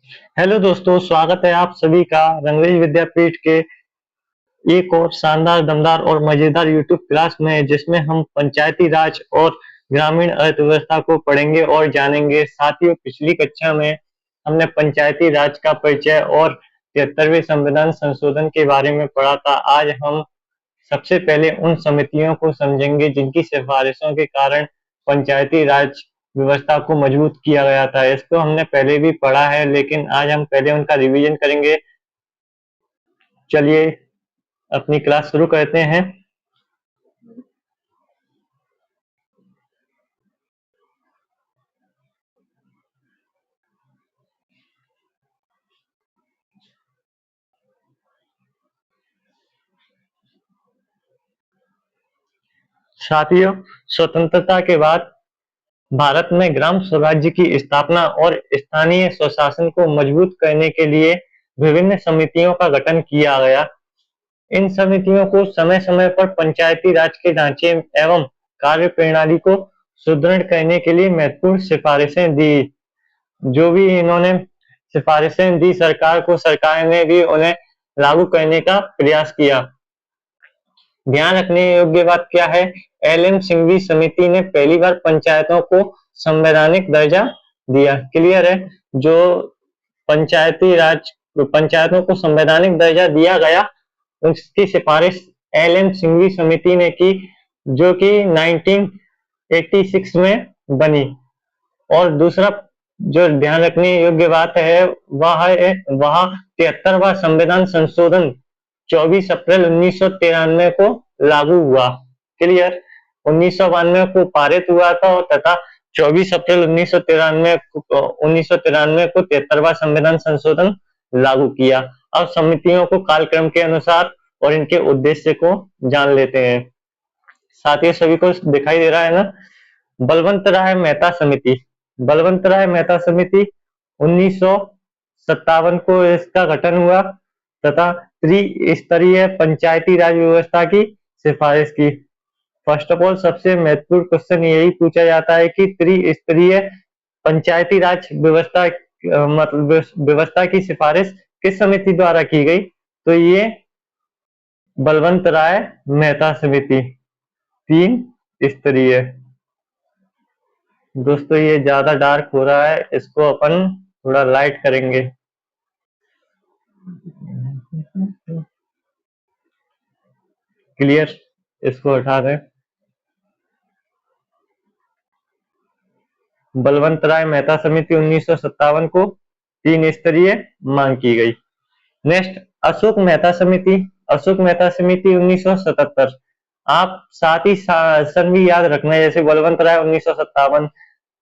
Hello दोस्तों, स्वागत है आप सभी का रंगरेज विद्यापीठ के एक और शानदार, दमदार और मजेदार यूट्यूब क्लास में, जिसमें हम पंचायती राज और ग्रामीण अर्थव्यवस्था को पढ़ेंगे और जानेंगे। साथियों, पिछली कक्षा में हमने पंचायती राज का परिचय और 73वें संविधान संशोधन के बारे में पढ़ा था। आज हम सबसे पहले उन समितियों को समझेंगे जिनकी सिफारिशों के कारण पंचायती राज व्यवस्था को मजबूत किया गया था। इसको हमने पहले भी पढ़ा है, लेकिन आज हम पहले उनका रिवीजन करेंगे। चलिए अपनी क्लास शुरू करते हैं। साथियों, स्वतंत्रता के बाद भारत में ग्राम स्वराज्य की स्थापना और स्थानीय स्वशासन को मजबूत करने के लिए विभिन्न समितियों का गठन किया गया। इन समितियों को समय समय पर पंचायती राज के ढांचे एवं कार्य प्रणाली को सुदृढ़ करने के लिए महत्वपूर्ण सिफारिशें दी। जो भी इन्होंने सिफारिशें दी सरकार को, सरकार ने भी उन्हें लागू करने का प्रयास किया। ध्यान रखने योग्य बात क्या है, एल.एन. सिंघवी समिति ने पहली बार पंचायतों को संवैधानिक दर्जा दिया। क्लियर है? जो पंचायती राज पंचायतों को संवैधानिक दर्जा दिया गया, उसकी सिफारिश एल.एन. सिंघवी समिति ने की, जो कि 1986 में बनी। और दूसरा जो ध्यान रखने योग्य बात है वह है 73वां संविधान संशोधन 24 अप्रैल 1993 को लागू हुआ। क्लियर? 1992 को पारित हुआ था तथा 24 अप्रैल 1993 को 73वां संविधान संशोधन लागू किया। अब समितियों को कालक्रम के अनुसार और इनके उद्देश्य को जान लेते हैं। साथियों, सभी को दिखाई दे रहा है ना? बलवंत राय मेहता समिति। बलवंत राय मेहता समिति 1957 को इसका गठन हुआ तथा त्रिस्तरीय पंचायती राज व्यवस्था की सिफारिश की। फर्स्ट ऑफ ऑल, सबसे महत्वपूर्ण क्वेश्चन यही पूछा जाता है कि त्रिस्तरीय पंचायती राज व्यवस्था मतलब व्यवस्था की सिफारिश किस समिति द्वारा की गई? तो ये बलवंत राय मेहता समिति, 3 स्तरीय। दोस्तों, ये ज्यादा डार्क हो रहा है, इसको अपन थोड़ा लाइट करेंगे। क्लियर? इसको हटा दें। बलवंत राय मेहता समिति 1957 को 3 स्तरीय मांग की गई। नेक्स्ट, अशोक मेहता समिति। अशोक मेहता समिति 1977। आप साथ ही सन भी याद रखना है, जैसे बलवंत राय 1957,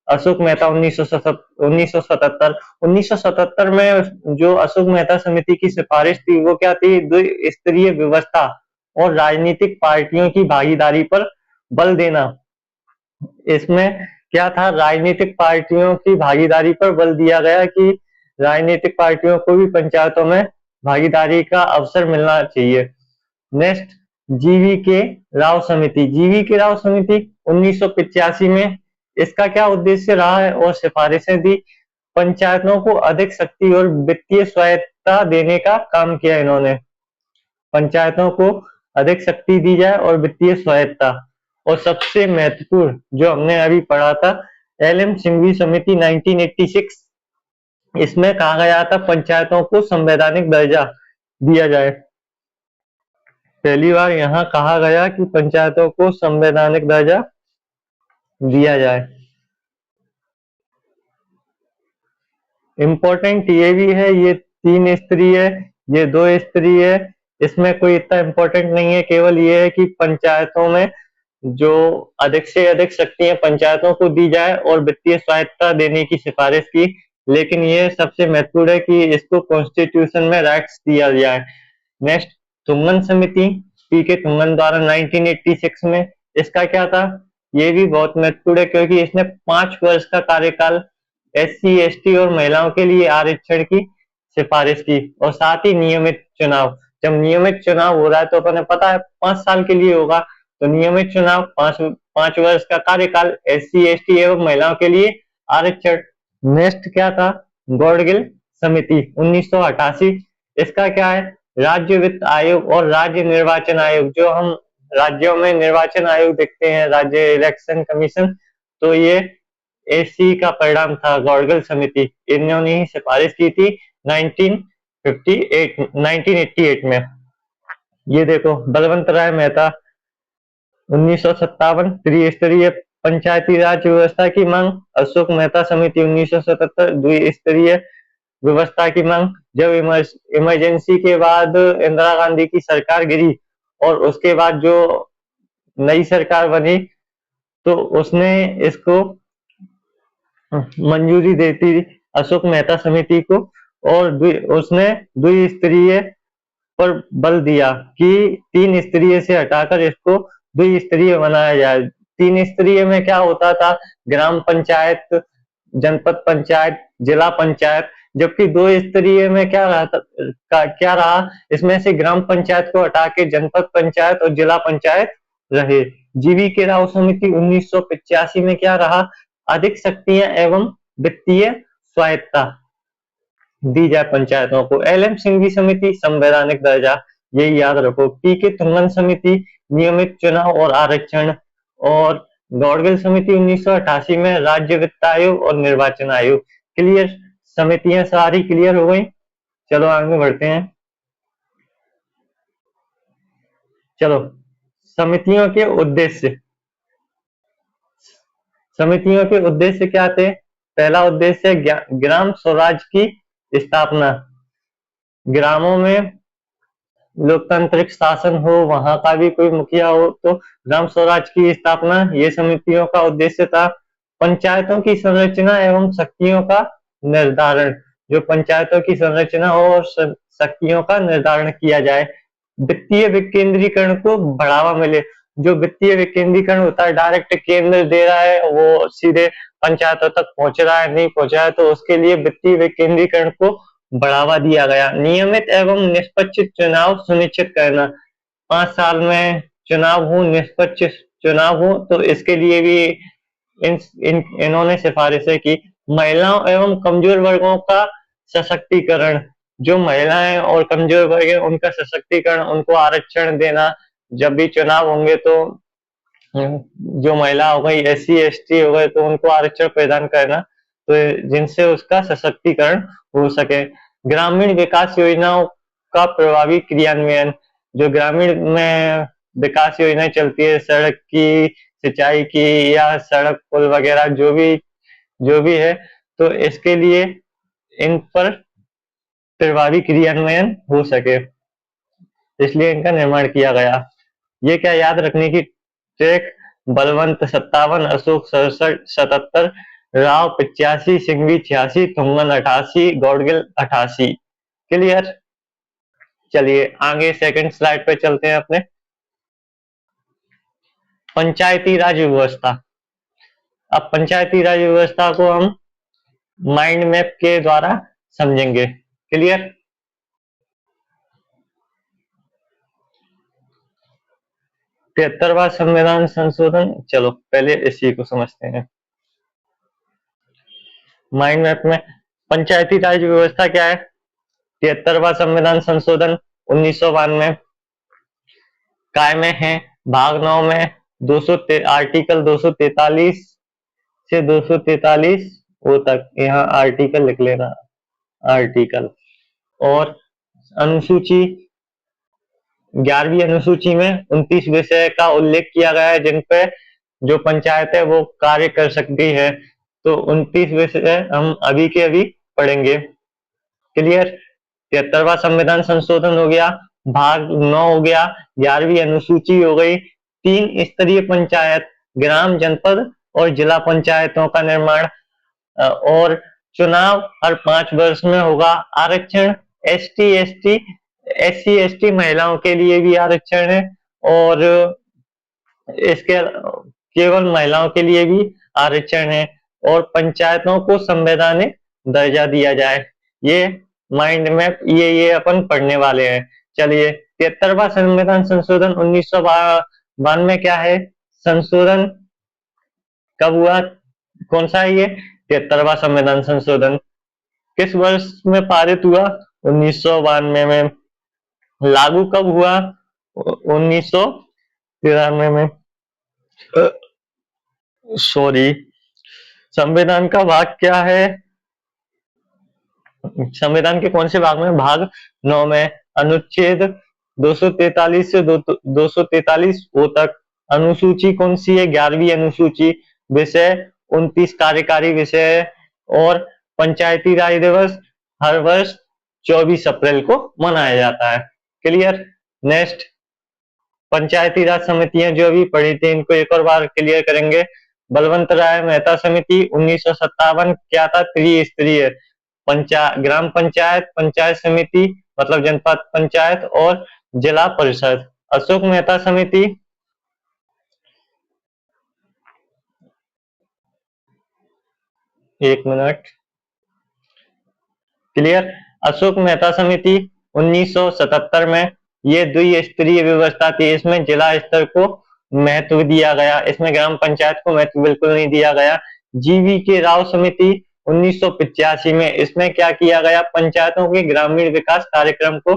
अशोक मेहता 1977। 1977 में जो अशोक मेहता समिति की सिफारिश थी वो क्या थी? द्विस्तरीय व्यवस्था और राजनीतिक पार्टियों की भागीदारी पर बल देना। इसमें क्या था? राजनीतिक पार्टियों की भागीदारी पर बल दिया गया कि राजनीतिक पार्टियों को भी पंचायतों में भागीदारी का अवसर मिलना चाहिए। नेक्स्ट, जीवी के राव समिति। जीवी के राव समिति 1985 में, इसका क्या उद्देश्य रहा है और सिफारिशें दी? पंचायतों को अधिक शक्ति और वित्तीय स्वायत्तता देने का काम किया इन्होंने। पंचायतों को अधिक शक्ति दी जाए और वित्तीय स्वायत्तता। और सबसे महत्वपूर्ण जो हमने अभी पढ़ा था, एल.एम. सिंघवी समिति 1986, इसमें कहा गया था पंचायतों को संवैधानिक दर्जा दिया जाए। पहली बार यहाँ कहा गया कि पंचायतों को संवैधानिक दर्जा दिया जाए। इम्पोर्टेंट ये भी है, ये 3 स्तरीय है, ये 2 स्तरीय है। इसमें कोई इतना इम्पोर्टेंट नहीं है, केवल ये है कि पंचायतों में जो अधिक से अधिक शक्तियां पंचायतों को दी जाए और वित्तीय स्वायत्तता देने की सिफारिश की। लेकिन ये सबसे महत्वपूर्ण है कि इसको कॉन्स्टिट्यूशन में राइट्स दिया जाए। नेक्स्ट, थुम्मन समिति, पी.के. थुम्मन द्वारा 1986 में। इसका क्या था? ये भी बहुत महत्वपूर्ण है क्योंकि इसने 5 वर्ष का कार्यकाल एससी, एसटी और महिलाओं के लिए आरक्षण की सिफारिश की। और साथ ही नियमित चुनाव। जब नियमित चुनाव हो रहा है तो अपने पता है 5 साल के लिए होगा, तो नियमित चुनाव, 5 वर्ष का कार्यकाल, एससी, एसटी एवं महिलाओं के लिए आरक्षण। नेक्स्ट क्या था? गॉडगिल समिति 1988। इसका क्या है, राज्य वित्त आयोग और राज्य निर्वाचन आयोग, जो हम राज्यों में निर्वाचन आयोग देखते हैं, राज्य इलेक्शन कमीशन, तो ये एसी का परिणाम था। गौड़गल समिति, इन्होंने ही सिफारिश की थी 1988 में। ये देखो, बलवंत राय मेहता 1957 त्रिस्तरीय पंचायती राज व्यवस्था की मांग, अशोक मेहता समिति 1977 द्विस्तरीय व्यवस्था की मांग। जब इमरजेंसी के बाद इंदिरा गांधी की सरकार गिरी और उसके बाद जो नई सरकार बनी, तो उसने इसको मंजूरी देती अशोक मेहता समिति को, और उसने द्विस्तरीय पर बल दिया कि 3 स्तरीय से हटाकर इसको द्विस्तरीय बनाया जाए। 3 स्तरीय में क्या होता था, ग्राम पंचायत, जनपद पंचायत, जिला पंचायत, जबकि 2 स्तरीय में क्या रहा, इसमें से ग्राम पंचायत को हटा के जनपद पंचायत और जिला पंचायत रहे। जीवी के राव समिति 1985 में क्या रहा, अधिक शक्तियां एवं वित्तीय स्वायत्ता दी जाए पंचायतों को। एल.एम. सिंघवी समिति संवैधानिक दर्जा, यही याद रखो। पी.के. तुंगन समिति नियमित चुनाव और आरक्षण, और गौड़गल समिति 1988 में राज्य वित्त आयोग और निर्वाचन आयोग। क्लियर, समितियां सारी क्लियर हो गई। चलो आगे बढ़ते हैं। चलो, समितियों के उद्देश्य। समितियों के उद्देश्य क्या थे? पहला उद्देश्य ग्राम स्वराज की स्थापना, ग्रामों में लोकतांत्रिक शासन हो, वहां का भी कोई मुखिया हो, तो ग्राम स्वराज की स्थापना ये समितियों का उद्देश्य था। पंचायतों की संरचना एवं शक्तियों का निर्धारण, जो पंचायतों की संरचना और शक्तियों का निर्धारण किया जाए। वित्तीय विकेंद्रीकरण को बढ़ावा मिले, जो वित्तीय विकेंद्रीकरण होता है, डायरेक्ट केंद्र दे रहा है, वो सीधे पंचायतों तक पहुंच रहा है, नहीं पहुंचा है, तो उसके लिए वित्तीय विकेंद्रीकरण को बढ़ावा दिया गया। नियमित एवं निष्पक्ष चुनाव सुनिश्चित करना, 5 साल में चुनाव हो, निष्पक्ष चुनाव हो, तो इसके लिए भी इन्होंने सिफारिशें की। महिलाओं एवं कमजोर वर्गों का सशक्तिकरण, जो महिलाएं और कमजोर वर्ग है उनका सशक्तिकरण, उनको आरक्षण देना। जब भी चुनाव होंगे तो जो महिला हो गई, SC ST हो गए, तो उनको आरक्षण प्रदान करना, तो जिनसे उसका सशक्तिकरण हो सके। ग्रामीण विकास योजनाओं का प्रभावी क्रियान्वयन, जो ग्रामीण में विकास योजनाएं चलती है, सड़क की, सिंचाई की, या सड़क पुल वगैरह जो भी है, तो इसके लिए इन पर प्रभावी क्रियान्वयन हो सके, इसलिए इनका निर्माण किया गया। ये क्या याद रखने की ट्रिक? बलवंत 57, अशोक 67, 77, राव 85, सिंघवी 86, तुंगन 88, गौड़गिल 88। क्लियर। चलिए आगे सेकंड स्लाइड पे चलते हैं अपने। पंचायती राज व्यवस्था। अब पंचायती राज व्यवस्था को हम माइंड मैप के द्वारा समझेंगे। क्लियर। तिहत्तरवां संविधान संशोधन, चलो पहले इसी को समझते हैं। माइंड मैप में पंचायती राज व्यवस्था क्या है? 73वां संविधान संशोधन 1992 कायम है। भाग 9 में आर्टिकल 243 से 243 वो तक, यहाँ आर्टिकल लिख लेना, आर्टिकल। और अनुसूची 11वीं अनुसूची में 29 विषय का उल्लेख किया गया है जिन पे जो पंचायत है वो कार्य कर सकती है, तो 29 विषय हम अभी के अभी पढ़ेंगे। क्लियर। 73वां संविधान संशोधन हो गया, भाग 9 हो गया, 11वीं अनुसूची हो गई, 3 स्तरीय पंचायत, ग्राम, जनपद और जिला पंचायतों का निर्माण, और चुनाव हर 5 वर्ष में होगा। आरक्षण SC ST महिलाओं के लिए भी आरक्षण है, और इसके केवल महिलाओं के लिए भी आरक्षण है, और पंचायतों को संवैधानिक दर्जा दिया जाए। ये माइंड मैप ये अपन पढ़ने वाले हैं। चलिए 73वां संविधान संशोधन 1992 क्या है? संशोधन कब हुआ? कौन सा है ये? 73वां संविधान संशोधन। किस वर्ष में पारित हुआ? 1992 में। लागू कब हुआ? 1993 में। सॉरी। संविधान का भाग क्या है? संविधान के कौन से भाग में? भाग 9 में। अनुच्छेद 243 से 243 ओ तक। अनुसूची कौन सी है? 11वीं अनुसूची। विषय 29 कार्यकारी विषय है। और पंचायती राज दिवस हर वर्ष 24 अप्रैल को मनाया जाता है। क्लियर? नेक्स्ट, पंचायती राज समितियां जो अभी पढ़ी थी इनको एक और बार क्लियर करेंगे। बलवंत राय मेहता समिति 1957 क्या था? त्रिस्तरीय। ग्राम पंचायत, पंचायत समिति मतलब जनपद पंचायत और जिला परिषद। अशोक मेहता समिति, एक मिनट। क्लियर? अशोक मेहता समिति 1977 में। ये द्विस्तरीय व्यवस्था थी। इसमें जिला स्तर को महत्व दिया गया, इसमें ग्राम पंचायत को महत्व बिल्कुल नहीं दिया गया। जीवी के राव समिति 1985 में। इसमें क्या किया गया? पंचायतों के ग्रामीण विकास कार्यक्रम को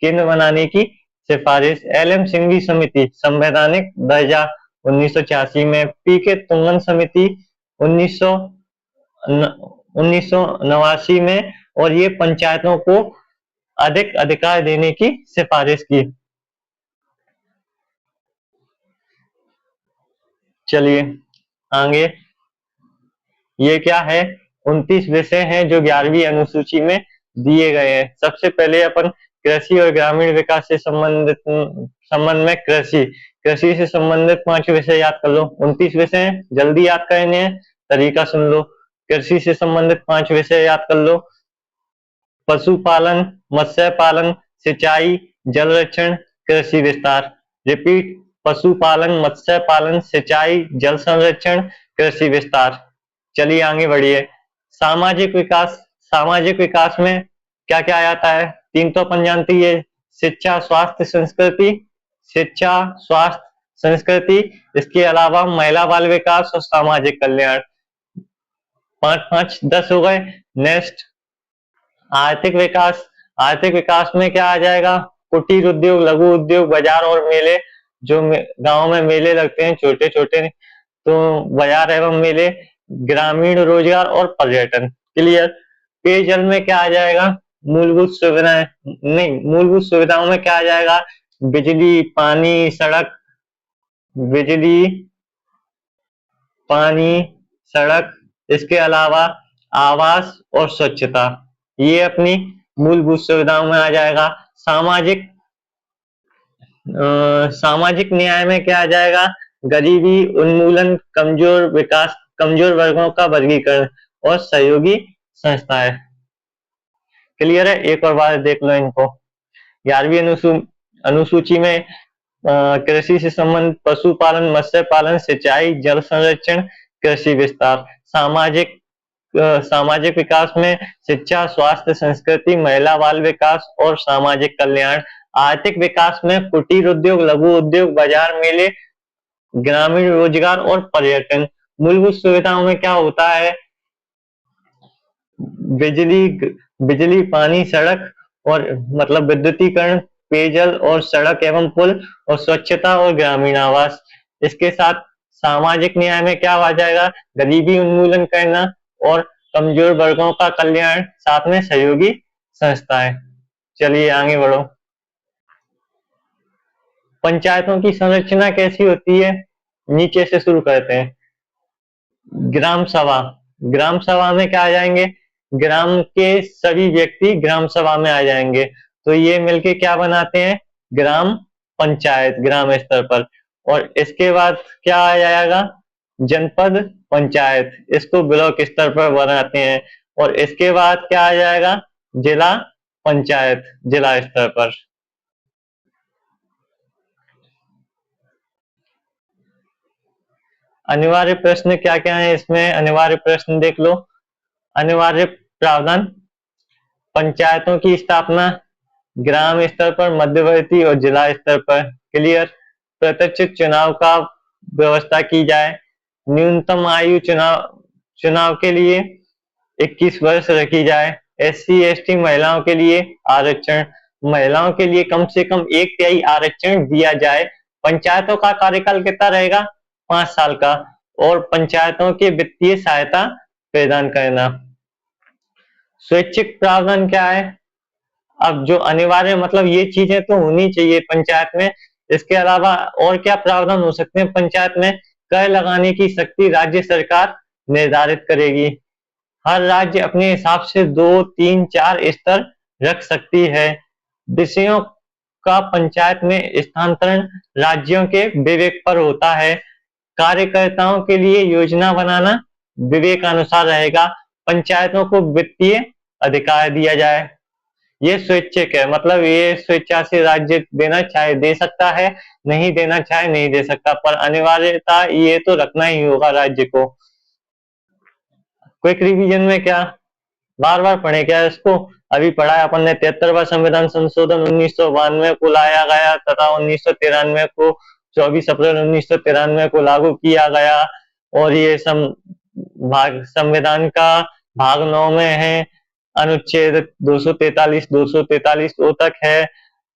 केंद्र बनाने की सिफारिश। एल एम सिंघवी समिति संवैधानिक दर्जा 1986 में। पी के तुंगन समिति 1989 में। और ये पंचायतों को अधिक अधिकार देने की सिफारिश की। चलिए आगे, ये क्या है? 29 विषय हैं जो 11वीं अनुसूची में दिए गए हैं। सबसे पहले अपन कृषि और ग्रामीण विकास से संबंध में कृषि से संबंधित 5 विषय याद कर लो। 29 विषय हैं, जल्दी याद करने हैं, तरीका सुन लो। कृषि से संबंधित 5 विषय याद कर लो। पशुपालन, मत्स्य पालन, सिंचाई, जल संरक्षण, कृषि विस्तार। रिपीट, पशुपालन, मत्स्य पालन, सिंचाई, जल संरक्षण, कृषि विस्तार। चलिए आगे बढ़िए। सामाजिक विकास, सामाजिक विकास में क्या क्या आता है? 3 तो अपन जानती है, शिक्षा, स्वास्थ्य, संस्कृति। शिक्षा, स्वास्थ्य, संस्कृति। इसके अलावा महिला बाल विकास और सामाजिक कल्याण। 5 5 10 हो गए। नेक्स्ट, आर्थिक विकास। आर्थिक विकास में क्या आ जाएगा? कुटीर उद्योग, लघु उद्योग, बाजार और मेले। जो गांव में मेले लगते हैं छोटे छोटे, तो बाजार एवं मेले। ग्रामीण रोजगार और पर्यटन। क्लियर? पेयजल में क्या आ जाएगा? मूलभूत सुविधाएं। नहीं, मूलभूत सुविधाओं में क्या आ जाएगा? बिजली, पानी, सड़क। बिजली, पानी, सड़क। इसके अलावा आवास और स्वच्छता। ये अपनी मूलभूत सुविधाओं में आ जाएगा। सामाजिक न्याय में क्या आ जाएगा? गरीबी उन्मूलन, कमजोर विकास, कमजोर वर्गों का वर्गीकरण और सहयोगी संस्थाएं। क्लियर है? एक और बार देख लो इनको। 11वीं अनुसूची में कृषि से संबंधित पशुपालन, मत्स्य पालन, सिंचाई, जल संरक्षण, कृषि विस्तार। सामाजिक विकास में शिक्षा, स्वास्थ्य, संस्कृति, महिला बाल विकास और सामाजिक कल्याण। आर्थिक विकास में कुटीर उद्योग, लघु उद्योग, बाजार मेले, ग्रामीण रोजगार और पर्यटन। मूलभूत सुविधाओं में क्या होता है? बिजली, पानी, सड़क और मतलब विद्युतीकरण, पेयजल और सड़क एवं पुल, और स्वच्छता और ग्रामीण आवास। इसके साथ सामाजिक न्याय में क्या आ जाएगा? गरीबी उन्मूलन करना और कमजोर वर्गों का कल्याण, साथ में सहयोगी संस्थाएं। चलिए आगे बढ़ो। पंचायतों की संरचना कैसी होती है? नीचे से शुरू करते हैं। ग्राम सभा। ग्राम सभा में क्या आ जाएंगे? ग्राम के सभी व्यक्ति ग्राम सभा में आ जाएंगे। तो ये मिलके क्या बनाते हैं? ग्राम पंचायत, ग्राम स्तर पर। और इसके बाद क्या आ जाएगा? जनपद पंचायत, इसको ब्लॉक स्तर पर बनाते हैं। और इसके बाद क्या आ जाएगा? जिला पंचायत, जिला स्तर पर। अनिवार्य प्रश्न क्या क्या है इसमें? अनिवार्य प्रश्न देख लो। अनिवार्य प्रावधान: पंचायतों की स्थापना ग्राम स्तर पर, मध्यवर्ती और जिला स्तर पर। क्लियर? प्रत्यक्ष चुनाव का व्यवस्था की जाए। न्यूनतम आयु चुनाव के लिए 21 वर्ष रखी जाए। SC ST महिलाओं के लिए आरक्षण, महिलाओं के लिए कम से कम 1/3 आरक्षण दिया जाए। पंचायतों का कार्यकाल कितना रहेगा? 5 साल का। और पंचायतों की वित्तीय सहायता प्रदान करना। स्वैच्छिक प्रावधान क्या है? अब जो अनिवार्य मतलब ये चीजें तो होनी चाहिए पंचायत में। इसके अलावा और क्या प्रावधान हो सकते हैं पंचायत में? कर लगाने की शक्ति राज्य सरकार निर्धारित करेगी। हर राज्य अपने हिसाब से 2, 3, 4 स्तर रख सकती है। विषयों का पंचायत में स्थानांतरण राज्यों के विवेक पर होता है। कार्यकर्ताओं के लिए योजना बनाना विवेकानुसार रहेगा। पंचायतों को वित्तीय अधिकार दिया जाए। ये स्वैच्छिक है, मतलब ये स्वेच्छा से राज्य देना चाहे दे सकता है, नहीं देना चाहे नहीं दे सकता, पर अनिवार्यता ये तो रखना ही होगा राज्य को। क्विक रिवीजन में क्या बार बार पढ़े क्या इसको? अभी पढ़ा है अपन ने। 73वां संविधान संशोधन 1992 को लाया गया तथा 1993 को 24 अप्रैल 1993 को लागू किया गया। और ये संविधान का भाग 9 में है। अनुच्छेद 243 243 तक है।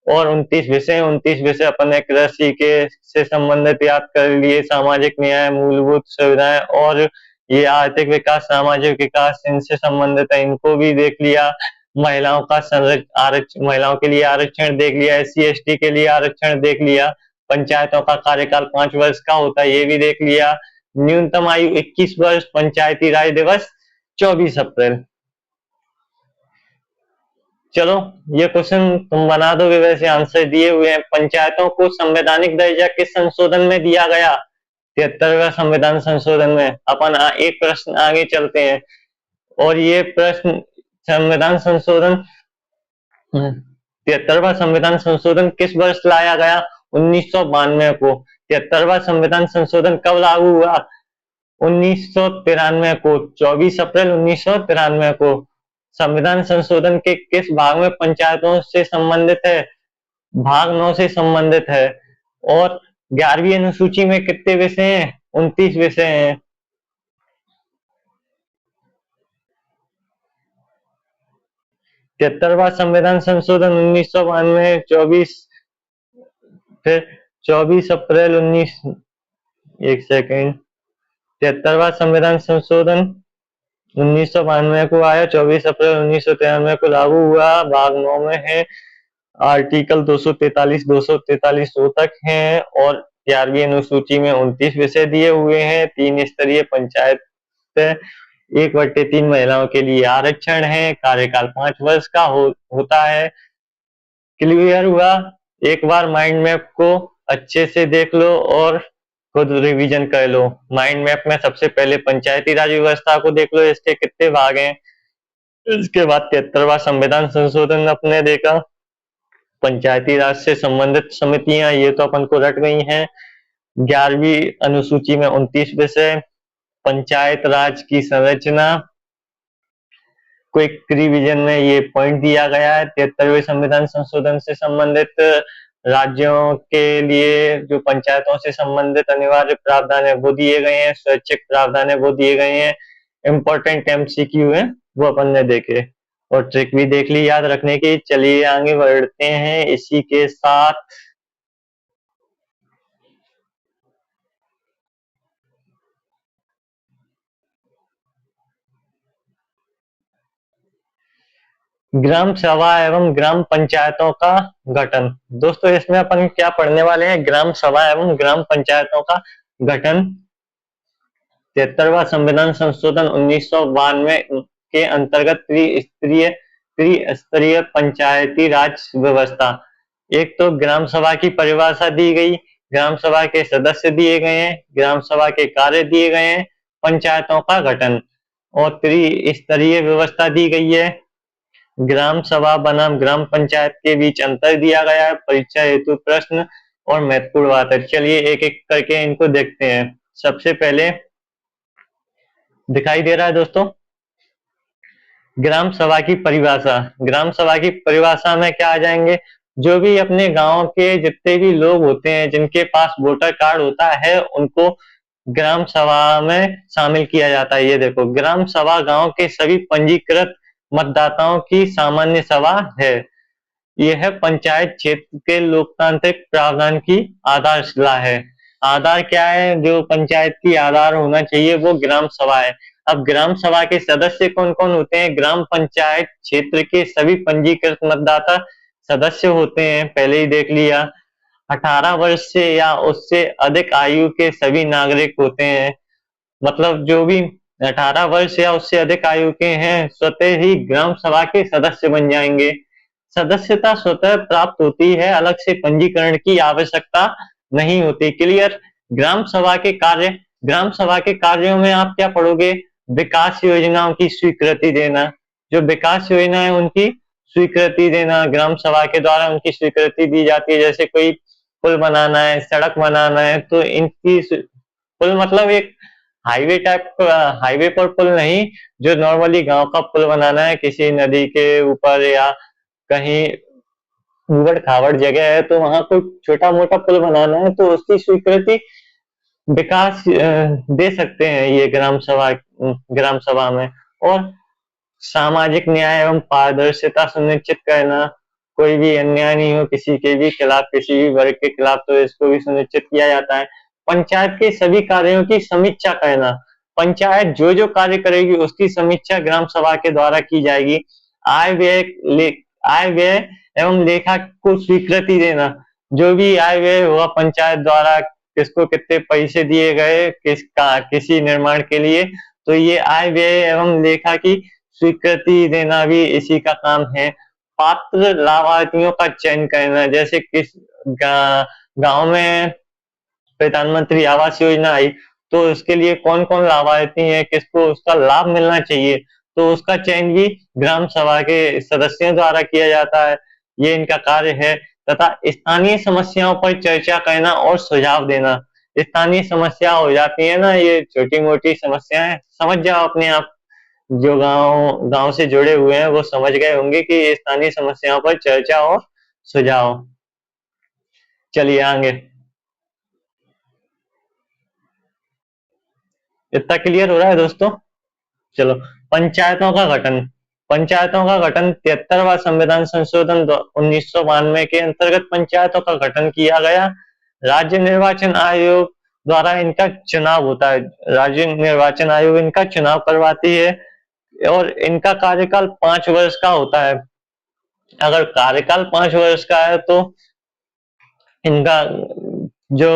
और 29 विषय अपन ने कृषि के से संबंधित याद कर लिए। सामाजिक न्याय, मूलभूत सुविधाएं और ये आर्थिक विकास, सामाजिक विकास इनसे संबंधित है, इनको भी देख लिया। महिलाओं का आरक्षण, महिलाओं के लिए आरक्षण देख लिया। SC ST के लिए आरक्षण देख लिया। पंचायतों का कार्यकाल 5 वर्ष का होता है, ये भी देख लिया। न्यूनतम आयु 21 वर्ष। पंचायती राज दिवस 24 अप्रैल। चलो ये क्वेश्चन तुम बना दोगे, वैसे आंसर दिए हुए हैं। पंचायतों को संवैधानिक दर्जा किस संशोधन में दिया गया? 73वें संविधान संशोधन में। अपन एक प्रश्न आगे चलते हैं। और ये प्रश्न संविधान संशोधन 73वां संविधान संशोधन किस वर्ष लाया गया? 1992 को। 73वां संविधान संशोधन कब लागू हुआ? 1993 को, 24 अप्रैल 1993 को। संविधान संशोधन के किस भाग में पंचायतों से संबंधित है? भाग 9 से संबंधित है। और 11वीं अनुसूची में कितने विषय हैं? 29 विषय हैं। तिहत्तरवां संविधान संशोधन 1992 फिर 24 अप्रैल 73वां संविधान संशोधन 1992 को आया, 24 अप्रैल 1993 को लागू हुआ। भाग 9 में है। आर्टिकल 243 243 तक हैं। और 11वीं अनुसूची में 29 विषय दिए हुए हैं। 3 स्तरीय पंचायत, 1/3 महिलाओं के लिए आरक्षण है। कार्यकाल 5 वर्ष का होता है। क्लियर हुआ? एक बार माइंड मैप को अच्छे से देख लो और खुद रिवीजन कर लो। माइंड मैप में सबसे पहले पंचायती राज व्यवस्था को देख लो, इसके कितने भाग हैं। इसके बाद 73वां संविधान संशोधन अपने देखा। पंचायती राज से संबंधित समितियां, ये तो अपन को रट गई हैं। 11वीं अनुसूची में 29 विषय। पंचायत राज की संरचना क्विक रिवीजन में ये पॉइंट दिया गया है। 73वें संविधान संशोधन से संबंधित राज्यों के लिए जो पंचायतों से संबंधित अनिवार्य प्रावधान है वो दिए गए हैं। स्वैच्छिक प्रावधान है वो दिए गए हैं। इंपॉर्टेंट MCQ है वो अपन ने देखे और ट्रिक भी देख ली याद रखने की। चलिए आगे बढ़ते हैं इसी के साथ। ग्राम सभा एवं ग्राम पंचायतों का गठन। दोस्तों इसमें अपन क्या पढ़ने वाले हैं? ग्राम सभा एवं ग्राम पंचायतों का गठन। 73वां संविधान संशोधन 1992 के अंतर्गत त्रिस्तरीय पंचायती राज व्यवस्था। एक तो ग्राम सभा की परिभाषा दी गई, ग्राम सभा के सदस्य दिए गए हैं, ग्राम सभा के कार्य दिए गए हैं, पंचायतों का गठन और त्रिस्तरीय व्यवस्था दी गई है। ग्राम सभा बनाम ग्राम पंचायत के बीच अंतर दिया गया है। परीक्षा हेतु प्रश्न और महत्वपूर्ण बात है। चलिए एक एक करके इनको देखते हैं। सबसे पहले दिखाई दे रहा है दोस्तों ग्राम सभा की परिभाषा। ग्राम सभा की परिभाषा में क्या आ जाएंगे? जो भी अपने गांव के जितने भी लोग होते हैं जिनके पास वोटर कार्ड होता है उनको ग्राम सभा में शामिल किया जाता है। ये देखो, ग्राम सभा गांव के सभी पंजीकृत मतदाताओं की सामान्य सभा है। यह पंचायत क्षेत्र के लोकतांत्रिक प्रावधान की आधारशिला है। आधार क्या है? जो पंचायत की आधार होना चाहिए वो ग्राम सभा है। अब ग्राम सभा के सदस्य कौन कौन होते हैं? ग्राम पंचायत क्षेत्र के सभी पंजीकृत मतदाता सदस्य होते हैं, पहले ही देख लिया। 18 वर्ष से या उससे अधिक आयु के सभी नागरिक होते हैं। मतलब जो भी 18 वर्ष या उससे अधिक आयु के हैं, स्वतः ही ग्राम सभा के सदस्य बन जाएंगे। सदस्यता स्वतः प्राप्त होती है, अलग से पंजीकरण की आवश्यकता नहीं होती। क्लियर? ग्राम सभा के कार्य, ग्राम सभा के कार्यों में आप क्या पढ़ोगे? विकास योजनाओं की स्वीकृति देना, जो विकास योजना है उनकी स्वीकृति देना, ग्राम सभा के द्वारा उनकी स्वीकृति दी जाती है। जैसे कोई पुल बनाना है, सड़क बनाना है, तो इनकी पुल मतलब एक हाईवे टाइप का, हाईवे पर पुल नहीं, जो नॉर्मली गांव का पुल बनाना है किसी नदी के ऊपर या कहीं उबड़ खाबड़ जगह है तो वहां कोई छोटा मोटा पुल बनाना है तो उसकी स्वीकृति विकास दे सकते हैं ये ग्राम सभा में। और सामाजिक न्याय एवं पारदर्शिता सुनिश्चित करना, कोई भी अन्याय नहीं हो किसी के भी खिलाफ, किसी भी वर्ग के खिलाफ, तो इसको भी सुनिश्चित किया जाता है। पंचायत के सभी कार्यों की समीक्षा करना, पंचायत जो जो कार्य करेगी उसकी समीक्षा ग्राम सभा के द्वारा की जाएगी। आय व्यय एवं लेखा को स्वीकृति देना, जो भी आय व्यय हुआ पंचायत द्वारा, किसको कितने पैसे दिए गए किसी निर्माण के लिए, तो ये आय व्यय एवं लेखा की स्वीकृति देना भी इसी का काम है। पात्र लाभार्थियों का चयन करना, जैसे किस गांव में प्रधानमंत्री आवास योजना आई तो उसके लिए कौन कौन लाभार्थी है, किसको उसका लाभ मिलना चाहिए, तो उसका चयन भी ग्राम सभा के सदस्यों द्वारा किया जाता है। ये इनका कार्य है। तथा स्थानीय समस्याओं पर चर्चा करना और सुझाव देना। स्थानीय समस्या हो जाती है ना, ये छोटी मोटी समस्याएं, समझ जाओ अपने आप, जो गांव गांव से जुड़े हुए हैं वो समझ गए होंगे कि स्थानीय समस्याओं पर चर्चा और सुझाव। चलिए आगे, इतना क्लियर हो रहा है दोस्तों? चलो, पंचायतों का गठन। पंचायतों का गठन 73वां संविधान संशोधन 1992 के अंतर्गत पंचायतों का गठन किया गया। राज्य निर्वाचन आयोग द्वारा इनका चुनाव होता है। राज्य निर्वाचन आयोग इनका चुनाव करवाती है और इनका कार्यकाल 5 वर्ष का होता है। अगर कार्यकाल 5 वर्ष का है तो इनका जो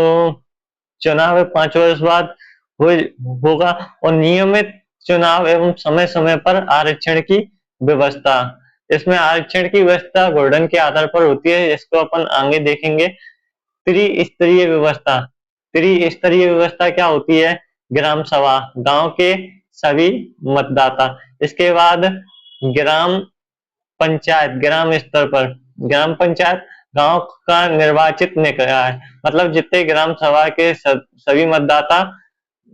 चुनाव है 5 वर्ष बाद होगा। और नियमित चुनाव एवं समय समय पर आरक्षण की व्यवस्था। इसमें आरक्षण की व्यवस्था घोषण के आधार पर होती है, इसको अपन आगे देखेंगे। त्रिस्तरीय व्यवस्था। त्रिस्तरीय व्यवस्था क्या होती है? ग्राम सभा, गांव के सभी मतदाता। इसके बाद ग्राम पंचायत, ग्राम स्तर पर। ग्राम पंचायत गांव का निर्वाचित निकाय, मतलब जितने ग्राम सभा के सभी मतदाता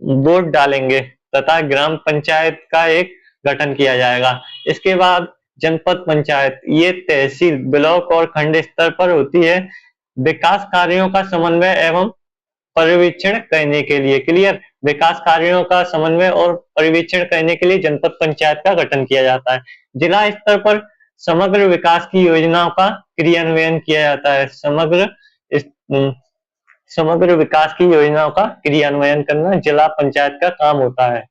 वोट डालेंगे तथा ग्राम पंचायत का एक गठन किया जाएगा। इसके बाद जनपद पंचायत, ये तहसील, ब्लॉक और खंड स्तर पर होती है, विकास कार्यों का समन्वय एवं पर्यवेक्षण करने के लिए। क्लियर? विकास कार्यों का समन्वय और पर्यवेक्षण करने के लिए जनपद पंचायत का गठन किया जाता है। जिला स्तर पर समग्र विकास की योजनाओं का क्रियान्वयन किया जाता है। समग्र विकास की योजनाओं का क्रियान्वयन करना जिला पंचायत का काम होता है।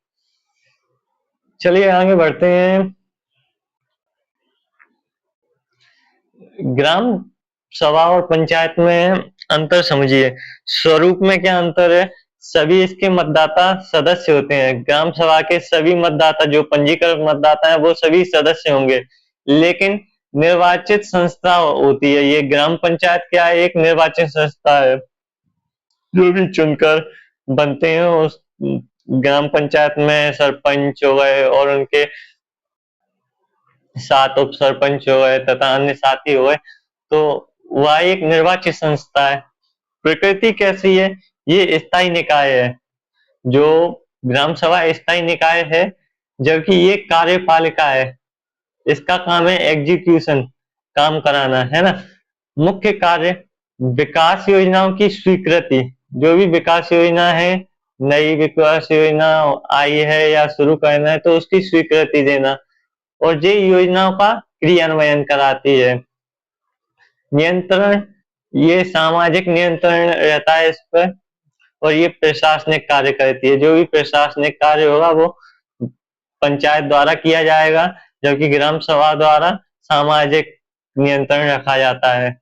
चलिए आगे बढ़ते हैं। ग्राम सभा और पंचायत में अंतर समझिए। स्वरूप में क्या अंतर है? सभी इसके मतदाता सदस्य होते हैं। ग्राम सभा के सभी मतदाता, जो पंजीकृत मतदाता है वो सभी सदस्य होंगे, लेकिन निर्वाचित संस्था होती है। ये ग्राम पंचायत क्या है? एक निर्वाचित संस्था है, जो भी चुनकर बनते हैं। उस ग्राम पंचायत में सरपंच हो गए और उनके 7 उप सरपंच हो गए तथा अन्य साथी हो गए, तो वह एक निर्वाचित संस्था है। प्रकृति कैसी है? ये स्थायी निकाय है। जो ग्राम सभा स्थायी निकाय है, जबकि ये कार्यपालिका है। इसका काम है एग्जीक्यूशन, काम कराना, है ना। मुख्य कार्य विकास योजनाओं की स्वीकृति। जो भी विकास योजना है, नई विकास योजना आई है या शुरू करना है तो उसकी स्वीकृति देना। और ये योजनाओं का क्रियान्वयन कराती है। नियंत्रण, ये सामाजिक नियंत्रण रहता है इस पर, और ये प्रशासनिक कार्य करती है। जो भी प्रशासनिक कार्य होगा वो पंचायत द्वारा किया जाएगा, जबकि ग्राम सभा द्वारा सामाजिक नियंत्रण रखा जाता है।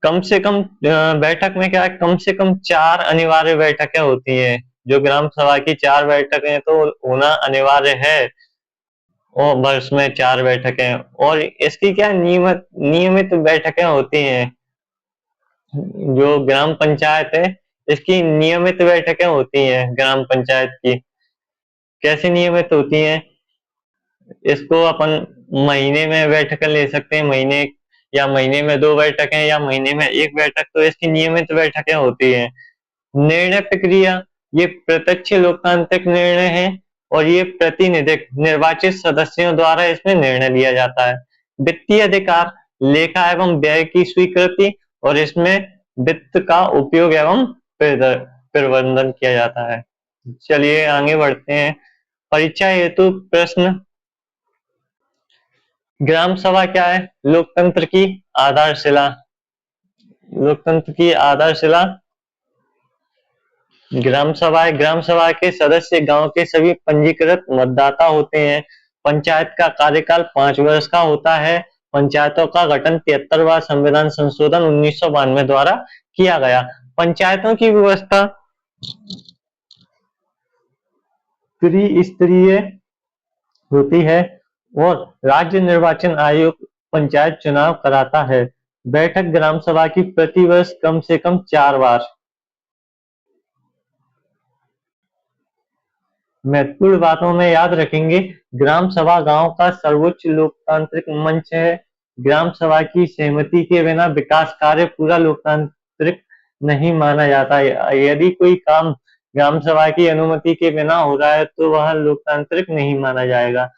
कम से कम बैठक में क्या है, कम से कम 4 अनिवार्य बैठकें होती हैं। जो ग्राम सभा की 4 बैठकें तो होना अनिवार्य है, और वर्ष में 4 बैठकें, और इसकी क्या नियमित नियमित बैठकें होती हैं। जो ग्राम पंचायत है, इसकी नियमित बैठकें होती हैं ग्राम पंचायत की। कैसे नियमित होती हैं, इसको अपन महीने में बैठकें ले सकते हैं, महीने या महीने में 2 बैठकें या महीने में 1 बैठक, तो इसकी नियमित बैठकें होती हैं। निर्णय प्रक्रिया, ये प्रत्यक्ष लोकतांत्रिक निर्णय है, और ये प्रतिनिधिक निर्वाचित सदस्यों द्वारा इसमें निर्णय लिया जाता है। वित्तीय अधिकार, लेखा एवं व्यय की स्वीकृति, और इसमें वित्त का उपयोग एवं प्रबंधन किया जाता है। चलिए आगे बढ़ते हैं। परीक्षा हेतु प्रश्न। ग्राम सभा क्या है? लोकतंत्र की आधारशिला। लोकतंत्र की आधारशिला ग्राम सभा है। ग्राम सभा के सदस्य गांव के सभी पंजीकृत मतदाता होते हैं। पंचायत का कार्यकाल 5 वर्ष का होता है। पंचायतों का गठन 73वां संविधान संशोधन 1992 द्वारा किया गया। पंचायतों की व्यवस्था त्रिस्तरीय होती है, और राज्य निर्वाचन आयोग पंचायत चुनाव कराता है। बैठक ग्राम सभा की प्रति वर्ष कम से कम 4 बार। महत्वपूर्ण बातों में याद रखेंगे, ग्राम सभा गांव का सर्वोच्च लोकतांत्रिक मंच है। ग्राम सभा की सहमति के बिना विकास कार्य पूरा लोकतांत्रिक नहीं माना जाता। यदि कोई काम ग्राम सभा की अनुमति के बिना हो रहा है तो वह लोकतांत्रिक नहीं माना जाएगा।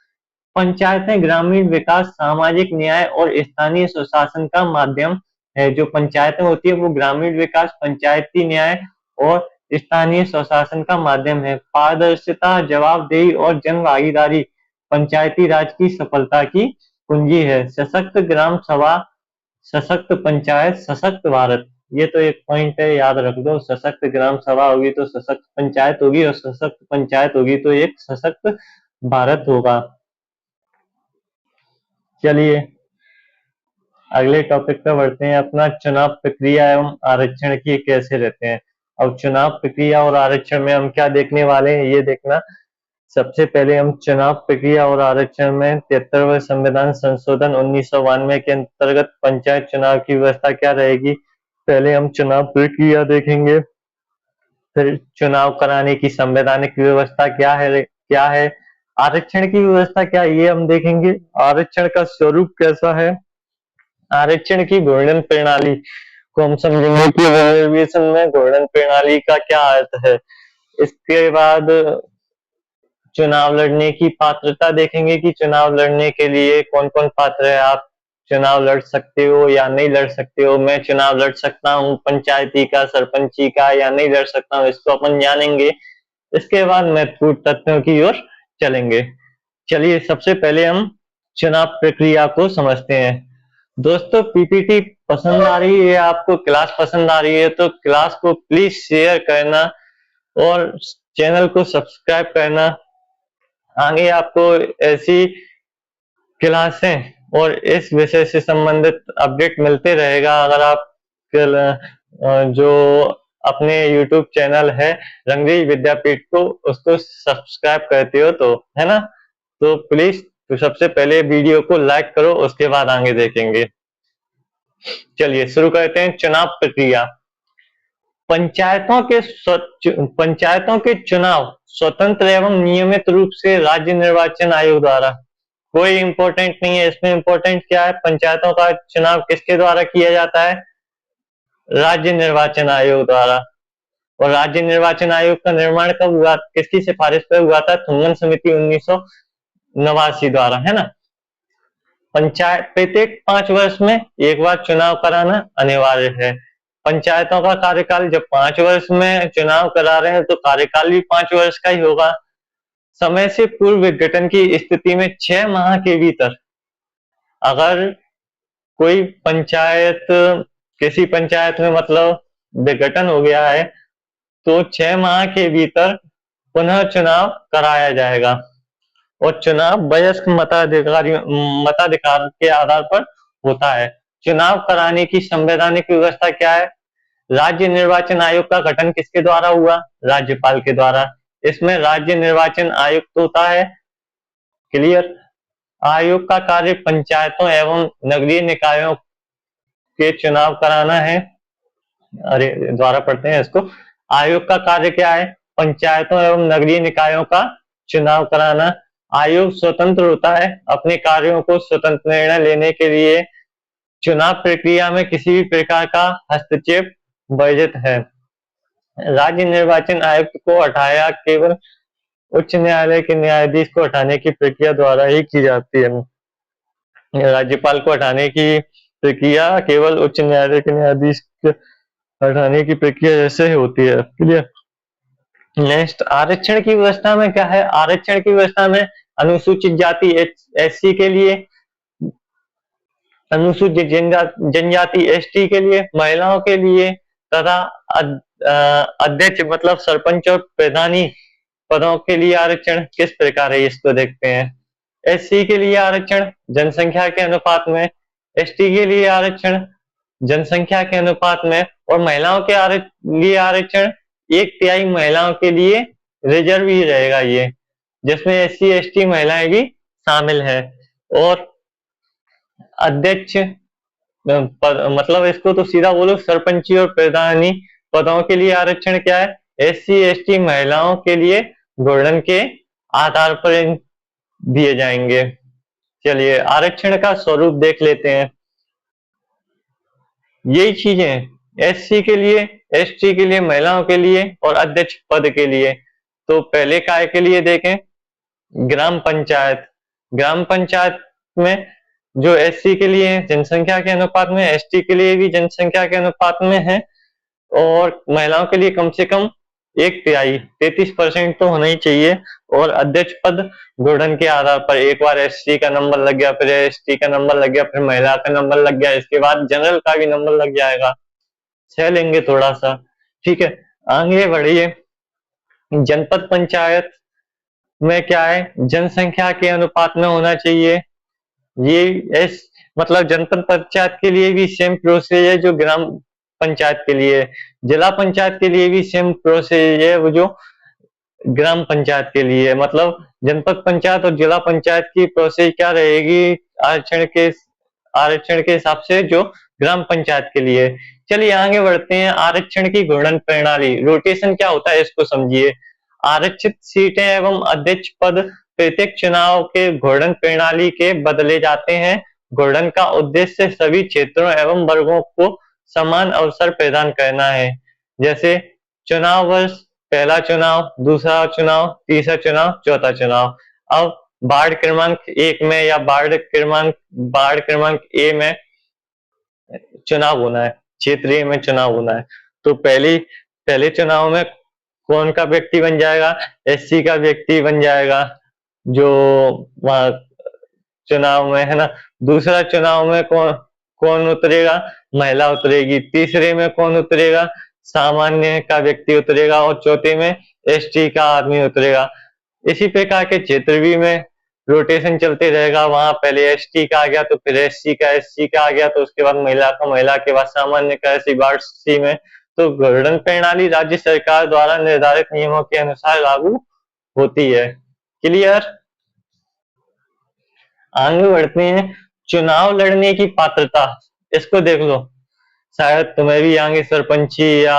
पंचायतें ग्रामीण विकास, सामाजिक न्याय और स्थानीय सुशासन का माध्यम है। जो पंचायतें होती है वो ग्रामीण विकास, पंचायती न्याय और स्थानीय स्वशासन का माध्यम है। पारदर्शिता, जवाबदेही और जन भागीदारी पंचायती राज की सफलता की कुंजी है। सशक्त ग्राम सभा, सशक्त पंचायत, सशक्त भारत। ये तो एक पॉइंट है, याद रख दो। सशक्त ग्राम सभा होगी तो सशक्त पंचायत होगी, और सशक्त पंचायत होगी तो एक सशक्त भारत होगा। चलिए अगले टॉपिक पे बढ़ते हैं अपना। चुनाव प्रक्रिया एवं आरक्षण की कैसे रहते हैं। अब चुनाव प्रक्रिया और आरक्षण में हम क्या देखने वाले हैं ये देखना। सबसे पहले हम चुनाव प्रक्रिया और आरक्षण में 73वें संविधान संशोधन 1992 के अंतर्गत पंचायत चुनाव की व्यवस्था क्या रहेगी। पहले हम चुनाव प्रक्रिया देखेंगे, फिर चुनाव कराने की संवैधानिक व्यवस्था क्या है, आरक्षण की व्यवस्था क्या है ये हम देखेंगे। आरक्षण का स्वरूप कैसा है, आरक्षण की घूर्णन प्रणाली को हम समझेंगे कि रिजर्वेशन में घूर्णन प्रणाली का क्या अर्थ है। इसके बाद चुनाव लड़ने की पात्रता देखेंगे कि चुनाव लड़ने के लिए कौन कौन पात्र है। आप चुनाव लड़ सकते हो या नहीं लड़ सकते हो। मैं चुनाव लड़ सकता हूँ पंचायती का, सरपंची का, या नहीं लड़ सकता हूँ, इसको अपन जानेंगे। इसके बाद महत्वपूर्ण तथ्यों की ओर चलेंगे। चलिए सबसे पहले हम चुनाव प्रक्रिया को समझते हैं। दोस्तों पीपीटी पसंद आ रही है आपको, क्लास पसंद आ रही है तो क्लास को प्लीज शेयर करना और चैनल को सब्सक्राइब करना। आगे आपको ऐसी क्लासें और इस विषय से संबंधित अपडेट मिलते रहेगा। अगर आप जो अपने YouTube चैनल है रंगरेज विद्यापीठ को उसको सब्सक्राइब करते हो तो, है ना। तो प्लीज तो सबसे पहले वीडियो को लाइक करो, उसके बाद आगे देखेंगे। चलिए शुरू करते हैं। चुनाव प्रक्रिया। पंचायतों के चुनाव स्वतंत्र एवं नियमित रूप से राज्य निर्वाचन आयोग द्वारा। कोई इंपॉर्टेंट नहीं है इसमें। इंपॉर्टेंट क्या है, पंचायतों का चुनाव किसके द्वारा किया जाता है, राज्य निर्वाचन आयोग द्वारा। और राज्य निर्वाचन आयोग का निर्माण कब हुआ, किसकी सिफारिश पर हुआ था, थुंगन समिति 1989 द्वारा, है ना। पंचायत प्रत्येक 5 वर्ष में एक बार चुनाव कराना अनिवार्य है। पंचायतों का कार्यकाल, जब 5 वर्ष में चुनाव करा रहे हैं तो कार्यकाल भी 5 वर्ष का ही होगा। समय से पूर्व विघटन की स्थिति में 6 माह के भीतर अगर कोई पंचायत, किसी पंचायत में मतलब विघटन हो गया है, तो 6 माह के भीतर पुनः चुनाव कराया जाएगा और चुनाव वयस्क मताधिकार के आधार पर होता है। चुनाव कराने की संवैधानिक व्यवस्था क्या है? राज्य निर्वाचन आयोग का गठन किसके द्वारा हुआ? राज्यपाल के द्वारा। इसमें राज्य निर्वाचन आयुक्त होता है। क्लियर? आयोग का कार्य पंचायतों एवं नगरीय निकायों के चुनाव कराना है। अरे द्वारा पढ़ते हैं इसको। आयोग का कार्य क्या है? पंचायतों एवं नगरीय निकायों का चुनाव कराना। आयोग स्वतंत्र होता है, अपने कार्यों को स्वतंत्र निर्णय लेने के लिए चुनाव प्रक्रिया में किसी भी प्रकार का हस्तक्षेप वर्जित है। राज्य निर्वाचन आयुक्त को हटाया केवल उच्च न्यायालय के न्यायाधीश को हटाने की प्रक्रिया द्वारा ही की जाती है। राज्यपाल को हटाने की प्रक्रिया केवल उच्च न्यायालय के न्यायाधीश के हटाने की प्रक्रिया जैसे ही होती है। क्लियर? नेक्स्ट, आरक्षण की व्यवस्था में क्या है? आरक्षण की व्यवस्था में अनुसूचित जाति एससी के लिए, अनुसूचित जनजाति एसटी के लिए, महिलाओं के लिए तथा अध्यक्ष मतलब सरपंच और प्रधानी पदों के लिए आरक्षण किस प्रकार है इसको देखते हैं। एससी के लिए आरक्षण जनसंख्या के अनुपात में, एसटी के लिए आरक्षण जनसंख्या के अनुपात में और महिलाओं के लिए आरक्षण 1/3 महिलाओं के लिए रिजर्व ही रहेगा ये, जिसमें एससी एसटी महिलाएं भी शामिल है। और अध्यक्ष मतलब इसको तो सीधा बोलो, सरपंची और प्रधानी पदों के लिए आरक्षण क्या है? एससी एसटी महिलाओं के लिए घूर्णन के आधार पर दिए जाएंगे। चलिए आरक्षण का स्वरूप देख लेते हैं। यही चीजें एससी के लिए, एसटी के लिए, महिलाओं के लिए और अध्यक्ष पद के लिए। तो पहले काय के लिए देखें, ग्राम पंचायत। ग्राम पंचायत में जो एससी के लिए जनसंख्या के अनुपात में, एसटी के लिए भी जनसंख्या के अनुपात में है और महिलाओं के लिए कम से कम 1/3 33% तो होना ही चाहिए। और अध्यक्ष पद घूर्णन के आधार पर, एक बार एससी का नंबर लग गया, फिर एसटी का नंबर लग गया, फिर महिला का नंबर लग गया, इसके बाद जनरल का भी नंबर लग जाएगा। सह लेंगे थोड़ा सा, ठीक है। आगे बढ़िए। जनपद पंचायत में क्या है? जनसंख्या के अनुपात में होना चाहिए। ये एस मतलब जनपद पंचायत के लिए भी सेम प्रोसेस है जो ग्राम पंचायत के लिए। जिला पंचायत के लिए भी सेम प्रोसेस है वो जो ग्राम पंचायत के लिए। मतलब जनपद पंचायत और जिला पंचायत की प्रोसेस क्या रहेगी आरक्षण के हिसाब से जो ग्राम पंचायत के लिए। चलिए आगे बढ़ते हैं। आरक्षण की घूर्णन प्रणाली, रोटेशन क्या होता है इसको समझिए। आरक्षित सीटें एवं अध्यक्ष पद प्रत्येक चुनाव के घूर्णन प्रणाली के बदले जाते हैं। घूर्णन का उद्देश्य सभी क्षेत्रों एवं वर्गों को समान अवसर प्रदान करना है। जैसे चुनाव वर्ष, पहला चुनाव, दूसरा चुनाव, तीसरा चुनाव, चौथा चुनाव। अब वार्ड क्रमांक 1 में या वार्ड क्रमांक ए में चुनाव होना है, क्षेत्रीय में चुनाव होना है, तो पहले चुनाव में कौन का व्यक्ति बन जाएगा? एससी का व्यक्ति बन जाएगा जो वहां चुनाव में है ना। दूसरा चुनाव में कौन उतरेगा? महिला उतरेगी। तीसरे में कौन उतरेगा? सामान्य का व्यक्ति उतरेगा और चौथे में एसटी का आदमी उतरेगा। इसी प्रकार के क्षेत्र भी में रोटेशन चलते रहेगा। वहां पहले एसटी का आ गया तो फिर एससी का आ गया तो उसके बाद महिला का, महिला के बाद सामान्य का, ऐसी वार्ड सी में। तो घूर्णन प्रणाली राज्य सरकार द्वारा निर्धारित नियमों के अनुसार लागू होती है। क्लियर? आगे बढ़ते हैं। चुनाव लड़ने की पात्रता, इसको देख लो। शायद तुम्हें भी आगे सरपंची या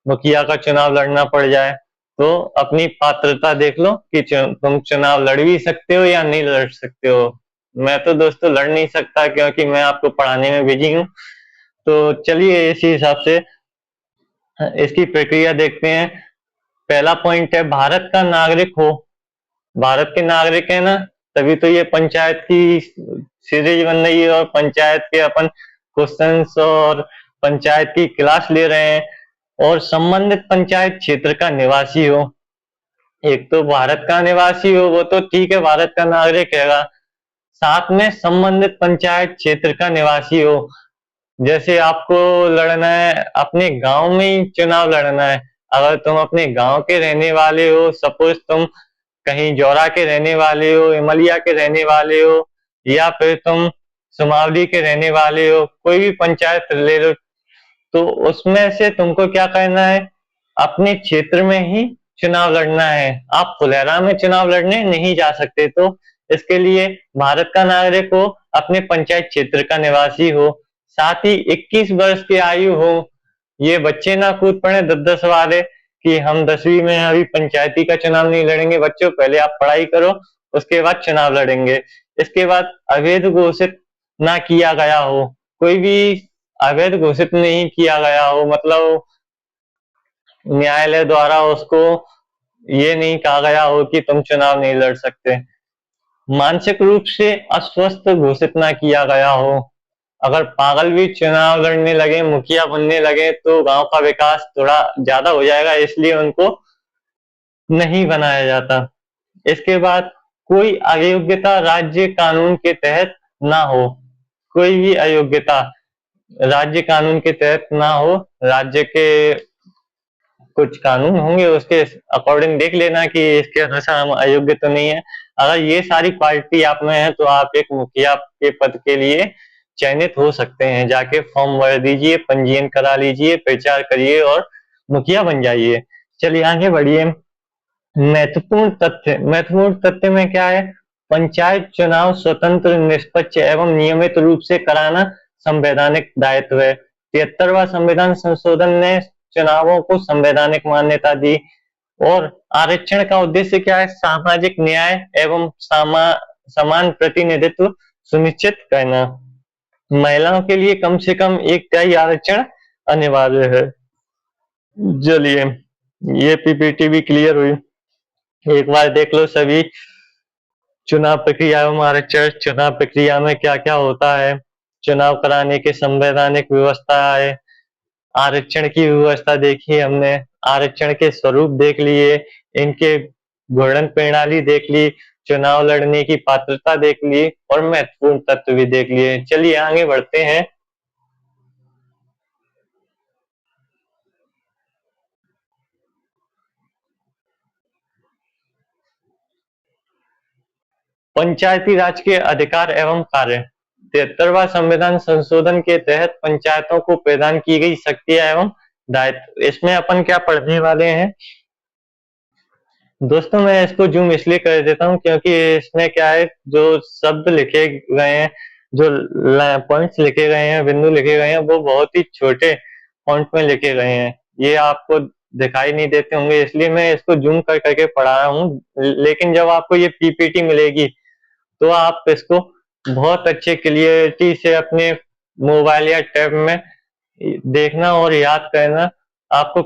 मुखिया का चुनाव लड़ना पड़ जाए, तो अपनी पात्रता देख लो कि तुम चुनाव लड़ भी सकते हो या नहीं लड़ सकते हो। मैं तो दोस्तों लड़ नहीं सकता क्योंकि मैं आपको पढ़ाने में बिजी हूँ। तो चलिए इसी हिसाब से इसकी प्रक्रिया देखते हैं। पहला पॉइंट है भारत का नागरिक हो। भारत के नागरिक है ना, तभी तो ये पंचायत की सीरीज बन रही है और पंचायत के अपन क्वेश्चंस और पंचायत की क्लास ले रहे हैं। और संबंधित पंचायत क्षेत्र का निवासी हो। एक तो भारत का निवासी हो, वो तो ठीक है, भारत का नागरिक हैगा। साथ में संबंधित पंचायत क्षेत्र का निवासी हो। जैसे आपको लड़ना है अपने गांव में ही चुनाव लड़ना है, अगर तुम अपने गांव के रहने वाले हो, सपोज तुम कहीं जौरा के रहने वाले हो, इमलिया के रहने वाले हो, या फिर तुम सुमावली के रहने वाले हो, कोई भी पंचायत ले लो, तो उसमें से तुमको क्या करना है, अपने क्षेत्र में ही चुनाव लड़ना है। आप फुलेरा में चुनाव लड़ने नहीं जा सकते। तो इसके लिए भारत का नागरिक हो, अपने पंचायत क्षेत्र का निवासी हो, साथ ही 21 वर्ष की आयु हो। ये बच्चे ना कूद पड़े 10-10 वाले कि हम 10वीं में अभी पंचायती का चुनाव नहीं लड़ेंगे। बच्चों, पहले आप पढ़ाई करो, उसके बाद चुनाव लड़ेंगे। इसके बाद अवैध घोषित ना किया गया हो, कोई भी अवैध घोषित नहीं किया गया हो, मतलब न्यायालय द्वारा उसको ये नहीं कहा गया हो कि तुम चुनाव नहीं लड़ सकते। मानसिक रूप से अस्वस्थ घोषित ना किया गया हो। अगर पागल भी चुनाव लड़ने लगे, मुखिया बनने लगे, तो गांव का विकास थोड़ा ज्यादा हो जाएगा, इसलिए उनको नहीं बनाया जाता। इसके बाद कोई अयोग्यता राज्य कानून के तहत ना हो, कोई भी अयोग्यता राज्य कानून के तहत ना हो। राज्य के कुछ कानून होंगे, उसके अकॉर्डिंग देख लेना कि इसके अनुसार हम अयोग्य तो नहीं है। अगर ये सारी क्वालिटी आप में है तो आप एक मुखिया के पद के लिए चयनित हो सकते हैं। जाके फॉर्म भर दीजिए, पंजीयन करा लीजिए, प्रचार करिए और मुखिया बन जाइए। चलिए आगे बढ़िए। महत्वपूर्ण तथ्य में क्या है, पंचायत चुनाव स्वतंत्र, निष्पक्ष एवं नियमित रूप से कराना संवैधानिक दायित्व है। 73वां संविधान संशोधन ने चुनावों को संवैधानिक मान्यता दी। और आरक्षण का उद्देश्य क्या है, सामाजिक न्याय एवं समान प्रतिनिधित्व सुनिश्चित करना। महिलाओं के लिए कम से कम 1/3 आरक्षण अनिवार्य है। चलिए, ये पीपीटी भी क्लियर हुई। एक बार देख लो सभी चुनाव प्रक्रिया एवं आरक्षण। चुनाव प्रक्रिया में क्या क्या होता है, चुनाव कराने की संवैधानिक व्यवस्था है, आरक्षण की व्यवस्था देखी हमने, आरक्षण के स्वरूप देख लिए, इनके घूर्णन प्रणाली देख ली, चुनाव लड़ने की पात्रता देख ली और महत्वपूर्ण तत्व भी देख लिए। चलिए आगे बढ़ते हैं। पंचायती राज के अधिकार एवं कार्य। 73वां संविधान संशोधन के तहत पंचायतों को प्रदान की गई शक्तियां एवं दायित्व। इसमें अपन क्या पढ़ने वाले हैं दोस्तों, मैं इसको जूम इसलिए कर देता हूँ क्योंकि इसमें क्या है, जो शब्द लिखे गए हैं, जो पॉइंट्स लिखे गए हैं, बिंदु लिखे गए हैं, वो बहुत ही छोटे फॉन्ट में लिखे गए हैं। ये आपको दिखाई नहीं देते होंगे, इसलिए मैं इसको जूम कर करके पढ़ा रहा हूँ। लेकिन जब आपको ये पीपीटी मिलेगी तो आप इसको बहुत अच्छे क्लियरिटी से अपने मोबाइल या टैब में देखना और याद करना। आपको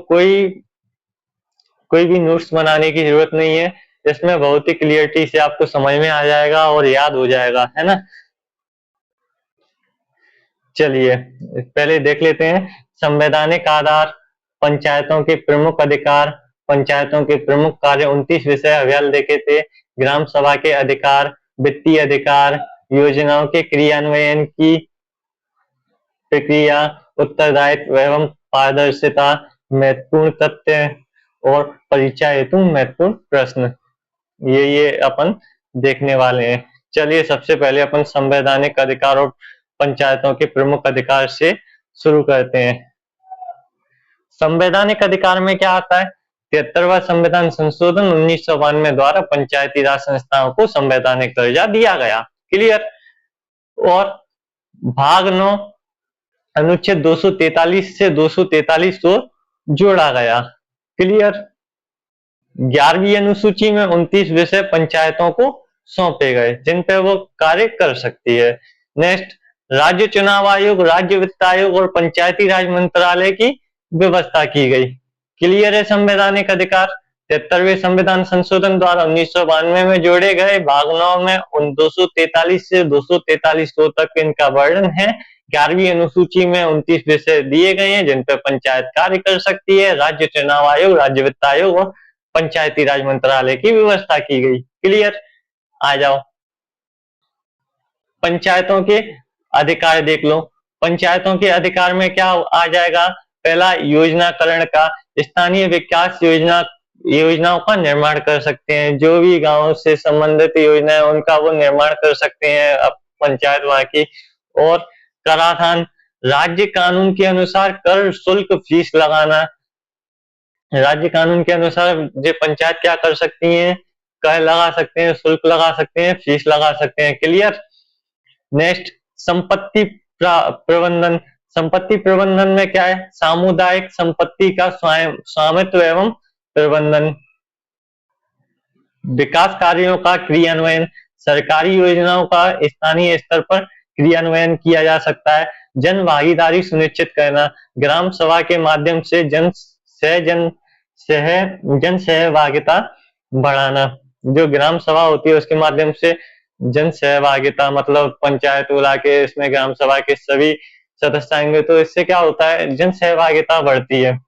कोई भी नोट्स बनाने की जरूरत नहीं है, इसमें बहुत ही क्लियरिटी से आपको समझ में आ जाएगा और याद हो जाएगा, है ना। चलिए पहले देख लेते हैं। संवैधानिक आधार, पंचायतों के प्रमुख अधिकार, पंचायतों के प्रमुख कार्य, 29 विषय अभियान देखे थे। ग्राम सभा के अधिकार, वित्तीय अधिकार, योजनाओं के क्रियान्वयन की प्रक्रिया, उत्तरदायित्व एवं पारदर्शिता, महत्वपूर्ण तथ्य और परीक्षा हेतु महत्वपूर्ण प्रश्न, ये अपन देखने वाले हैं। चलिए सबसे पहले अपन संवैधानिक अधिकार और पंचायतों के प्रमुख अधिकार से शुरू करते हैं। संवैधानिक अधिकार में क्या आता है, 73वां संविधान संशोधन 1992 द्वारा पंचायती राज संस्थाओं को संवैधानिक दर्जा दिया गया। क्लियर। और भाग 9 अनुच्छेद 243 से 243 को जोड़ा गया। क्लियर। 11वीं अनुसूची में 29 विषय पंचायतों को सौंपे गए जिन पे वो कार्य कर सकती है। नेक्स्ट, राज्य चुनाव आयोग, राज्य वित्त आयोग और पंचायती राज मंत्रालय की व्यवस्था की गई। क्लियर है। संवैधानिक अधिकार 73वें संविधान संशोधन द्वारा 1992 में जोड़े गए। भाग 9 में 243 से 243 तक इनका वर्णन है। 11वीं अनुसूची में 29 विषय दिए गए हैं जिन पर पंचायत कार्य कर सकती है। राज्य चुनाव आयोग, राज्य वित्त आयोग और पंचायती राज मंत्रालय की व्यवस्था की गई। क्लियर? आ जाओ, पंचायतों के अधिकार देख लो। पंचायतों के अधिकार में क्या आ जाएगा? पहला, योजनाकरण का, स्थानीय विकास योजनाओं का निर्माण कर सकते हैं। जो भी गांव से संबंधित योजना है उनका वो निर्माण कर सकते हैं अब पंचायत वहां की। और कराधान, राज्य कानून के अनुसार कर, शुल्क, फीस लगाना। राज्य कानून के अनुसार ये पंचायत क्या कर सकती है? कर लगा सकते हैं, शुल्क लगा सकते हैं, फीस लगा सकते हैं। क्लियर? नेक्स्ट, संपत्ति प्रबंधन। संपत्ति प्रबंधन में क्या है? सामुदायिक संपत्ति का स्वामित्व एवं प्रबंधन। विकास कार्यों का क्रियान्वयन, सरकारी योजनाओं का स्थानीय स्तर पर क्रियान्वयन किया जा सकता है। जन भागीदारी सुनिश्चित करना, ग्राम सभा के माध्यम से जन सहभागिता बढ़ाना। जो ग्राम सभा होती है उसके माध्यम से जन सहभागिता, मतलब पंचायत बुला के इसमें ग्राम सभा के सभी सदस्य आएंगे तो इससे क्या होता है? जन सहभागिता बढ़ती है।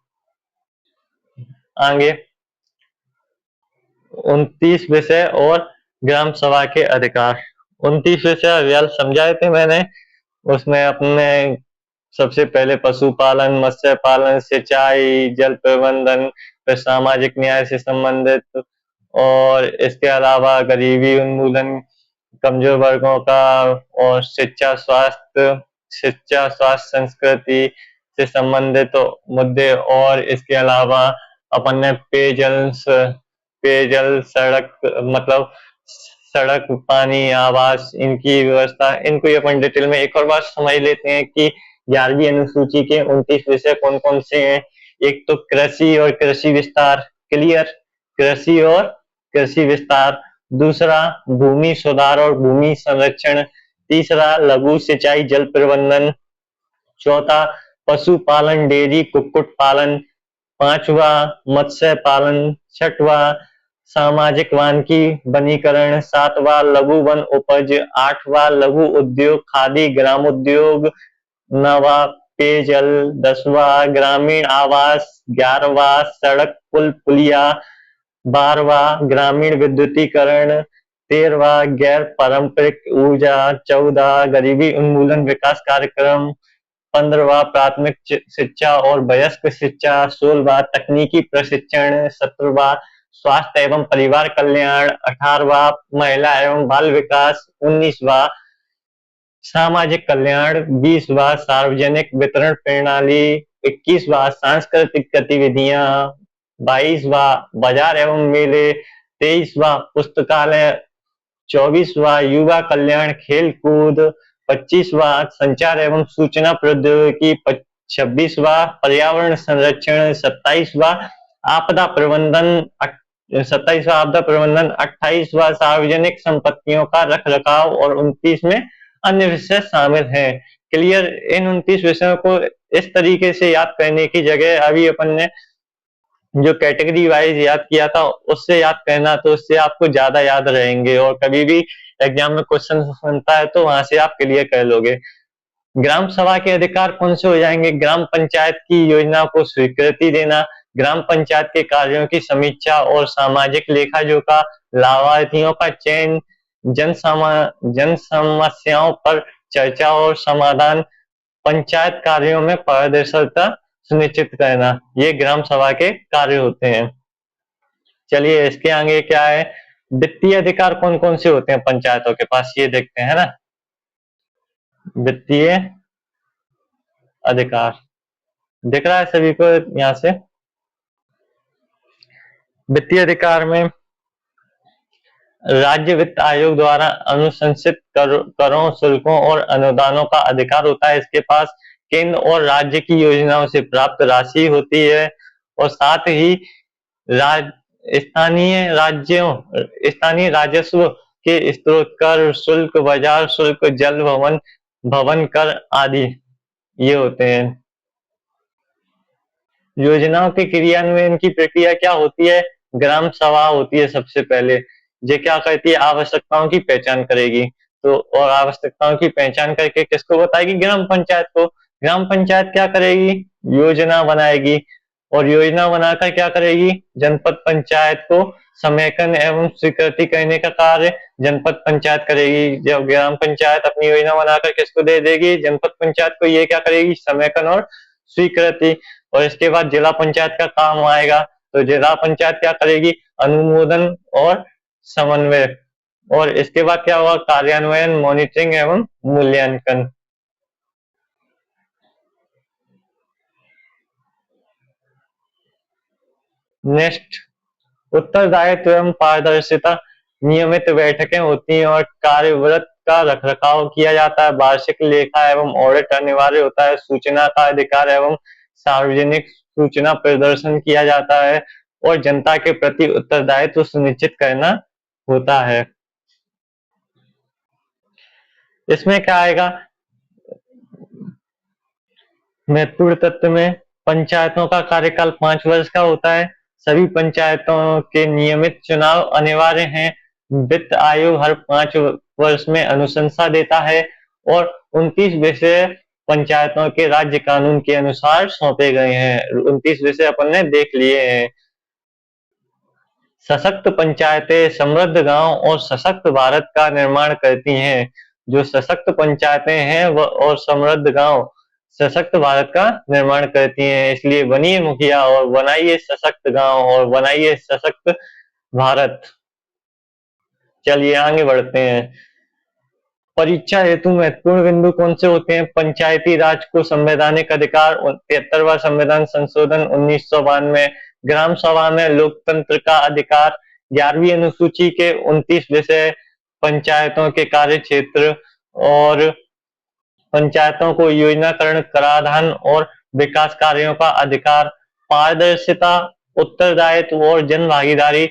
आगे 29 विषय और ग्राम सभा के अधिकार। 29 विषय अभियान समझाए थे मैंने। उसमें अपने सबसे पहले पशुपालन, मत्स्य पालन, सिंचाई, जल प्रबंधन, फिर सामाजिक न्याय से संबंधित, और इसके अलावा गरीबी उन्मूलन, कमजोर वर्गों का, और शिक्षा, स्वास्थ्य, संस्कृति से संबंधित मुद्दे। और इसके अलावा अपन ने पेयजल, सड़क, मतलब सड़क, पानी, आवास, इनकी व्यवस्था, इनको ये अपन डिटेल में एक और बार समझ लेते हैं कि 11वीं अनुसूची के 29 विषय कौन कौन से हैं। एक तो कृषि और कृषि विस्तार। क्लियर? कृषि और कृषि विस्तार। दूसरा, भूमि सुधार और भूमि संरक्षण। तीसरा, लघु सिंचाई जल प्रबंधन। चौथा, पशुपालन, डेयरी, कुक्कुट पालन। पांचवा, मत्स्य पालन। छठवा, सामाजिक वानिकी वनीकरण। सातवां, लघु वन उपज। आठवां, लघु उद्योग, खादी, ग्राम उद्योग। नवा, पेयजल। 10वां, ग्रामीण आवास। 11वां, सड़क, पुल, पुलिया। 12वां, ग्रामीण विद्युतीकरण। 13वां, गैर पारंपरिक ऊर्जा। 14, गरीबी उन्मूलन विकास कार्यक्रम। 15वां, प्राथमिक शिक्षा और वयस्क शिक्षा। 16वां, तकनीकी प्रशिक्षण। 17वां, स्वास्थ्य एवं परिवार कल्याण। 18वां, महिला एवं बाल विकास। 19वां, सामाजिक कल्याण। 20वां, सार्वजनिक वितरण प्रणाली। 21वां, सांस्कृतिक गतिविधियां। 22वां, बाजार एवं मेले। 23वां, पुस्तकालय। 24वां, युवा कल्याण, खेल कूद। 25वां, संचार एवं सूचना प्रौद्योगिकी। 26वां, पर्यावरण संरक्षण। 27वां, आपदा प्रबंधन। 28वां, सार्वजनिक संपत्तियों का रख रखाव। और 29 में अन्य विषय शामिल हैं। क्लियर? इन 29 विषयों को इस तरीके से याद करने की जगह अभी अपन ने जो कैटेगरी वाइज याद किया था उससे याद करना, तो उससे आपको ज्यादा याद रहेंगे और कभी भी एग्जाम में क्वेश्चन बनता है तो वहां से आप क्लियर कर लोगे। ग्राम सभा के अधिकार कौन से हो जाएंगे? ग्राम पंचायत की योजना को स्वीकृति देना, ग्राम पंचायत के कार्यों की समीक्षा और सामाजिक लेखा जोखा, लाभार्थियों का चयन, जन समस्याओं पर चर्चा और समाधान, पंचायत कार्यों में पारदर्शिता सुनिश्चित करना, ये ग्राम सभा के कार्य होते हैं। चलिए इसके आगे क्या है? वित्तीय अधिकार कौन कौन से होते हैं पंचायतों के पास, ये देखते हैं ना। वित्तीय अधिकार दिख रहा है सभी को यहाँ से? वित्तीय अधिकार में राज्य वित्त आयोग द्वारा अनुशंसित करों, शुल्कों और अनुदानों का अधिकार होता है इसके पास। केंद्र और राज्य की योजनाओं से प्राप्त राशि होती है और साथ ही स्थानीय राजस्व के स्रोत, कर, शुल्क, बाजार शुल्क, जल भवन कर आदि ये होते हैं। योजनाओं के क्रियान्वयन की प्रक्रिया क्या होती है? ग्राम सभा होती है सबसे पहले। ये क्या करती है? आवश्यकताओं की पहचान करेगी, तो और आवश्यकताओं की पहचान करके किसको बताएगी? ग्राम पंचायत को। ग्राम पंचायत क्या करेगी? योजना बनाएगी। और योजना बनाकर क्या करेगी, जनपद पंचायत को समेकन एवं स्वीकृति करने का कार्य जनपद पंचायत करेगी। जब ग्राम पंचायत अपनी योजना बनाकर किसको दे देगी, जनपद पंचायत को, ये क्या करेगी, समेकन और स्वीकृति। और इसके बाद जिला पंचायत का काम आएगा, तो जिला पंचायत क्या करेगी, अनुमोदन और समन्वय। और इसके बाद क्या होगा, कार्यान्वयन, मॉनिटरिंग एवं मूल्यांकन। नेक्स्ट, उत्तरदायित्व एवं पारदर्शिता। नियमित बैठकें होती हैं और कार्यवृत्त का रखरखाव किया जाता है। वार्षिक लेखा एवं ऑडिट अनिवार्य होता है। सूचना का अधिकार एवं सार्वजनिक सूचना प्रदर्शन किया जाता है और जनता के प्रति उत्तरदायित्व सुनिश्चित करना होता है। इसमें क्या आएगा, महत्वपूर्ण तत्व में पंचायतों का कार्यकाल 5 वर्ष का होता है। सभी पंचायतों के नियमित चुनाव अनिवार्य हैं। वित्त आयोग हर 5 वर्ष में अनुशंसा देता है और 29 विषय पंचायतों के राज्य कानून के अनुसार सौंपे गए हैं। 29 विषय अपन ने देख लिए हैं। सशक्त पंचायतें समृद्ध गांव और सशक्त भारत का निर्माण करती हैं। जो सशक्त पंचायतें हैं वह और समृद्ध गांव सशक्त भारत का निर्माण करती हैं। इसलिए बनिए मुखिया और बनाइए सशक्त गांव और बनाइए सशक्त भारत। चलिए आगे बढ़ते हैं। परीक्षा हेतु महत्वपूर्ण बिंदु कौन से होते हैं, पंचायती राज को संवैधानिक अधिकार, 73वां संविधान संशोधन 1992, ग्राम सभा में लोकतंत्र का अधिकार, 11वीं अनुसूची के 29 विषय, पंचायतों के कार्य क्षेत्र और पंचायतों को योजनाकरण, कराधान और विकास कार्यों का अधिकार, पारदर्शिता, उत्तरदायित्व और जन भागीदारी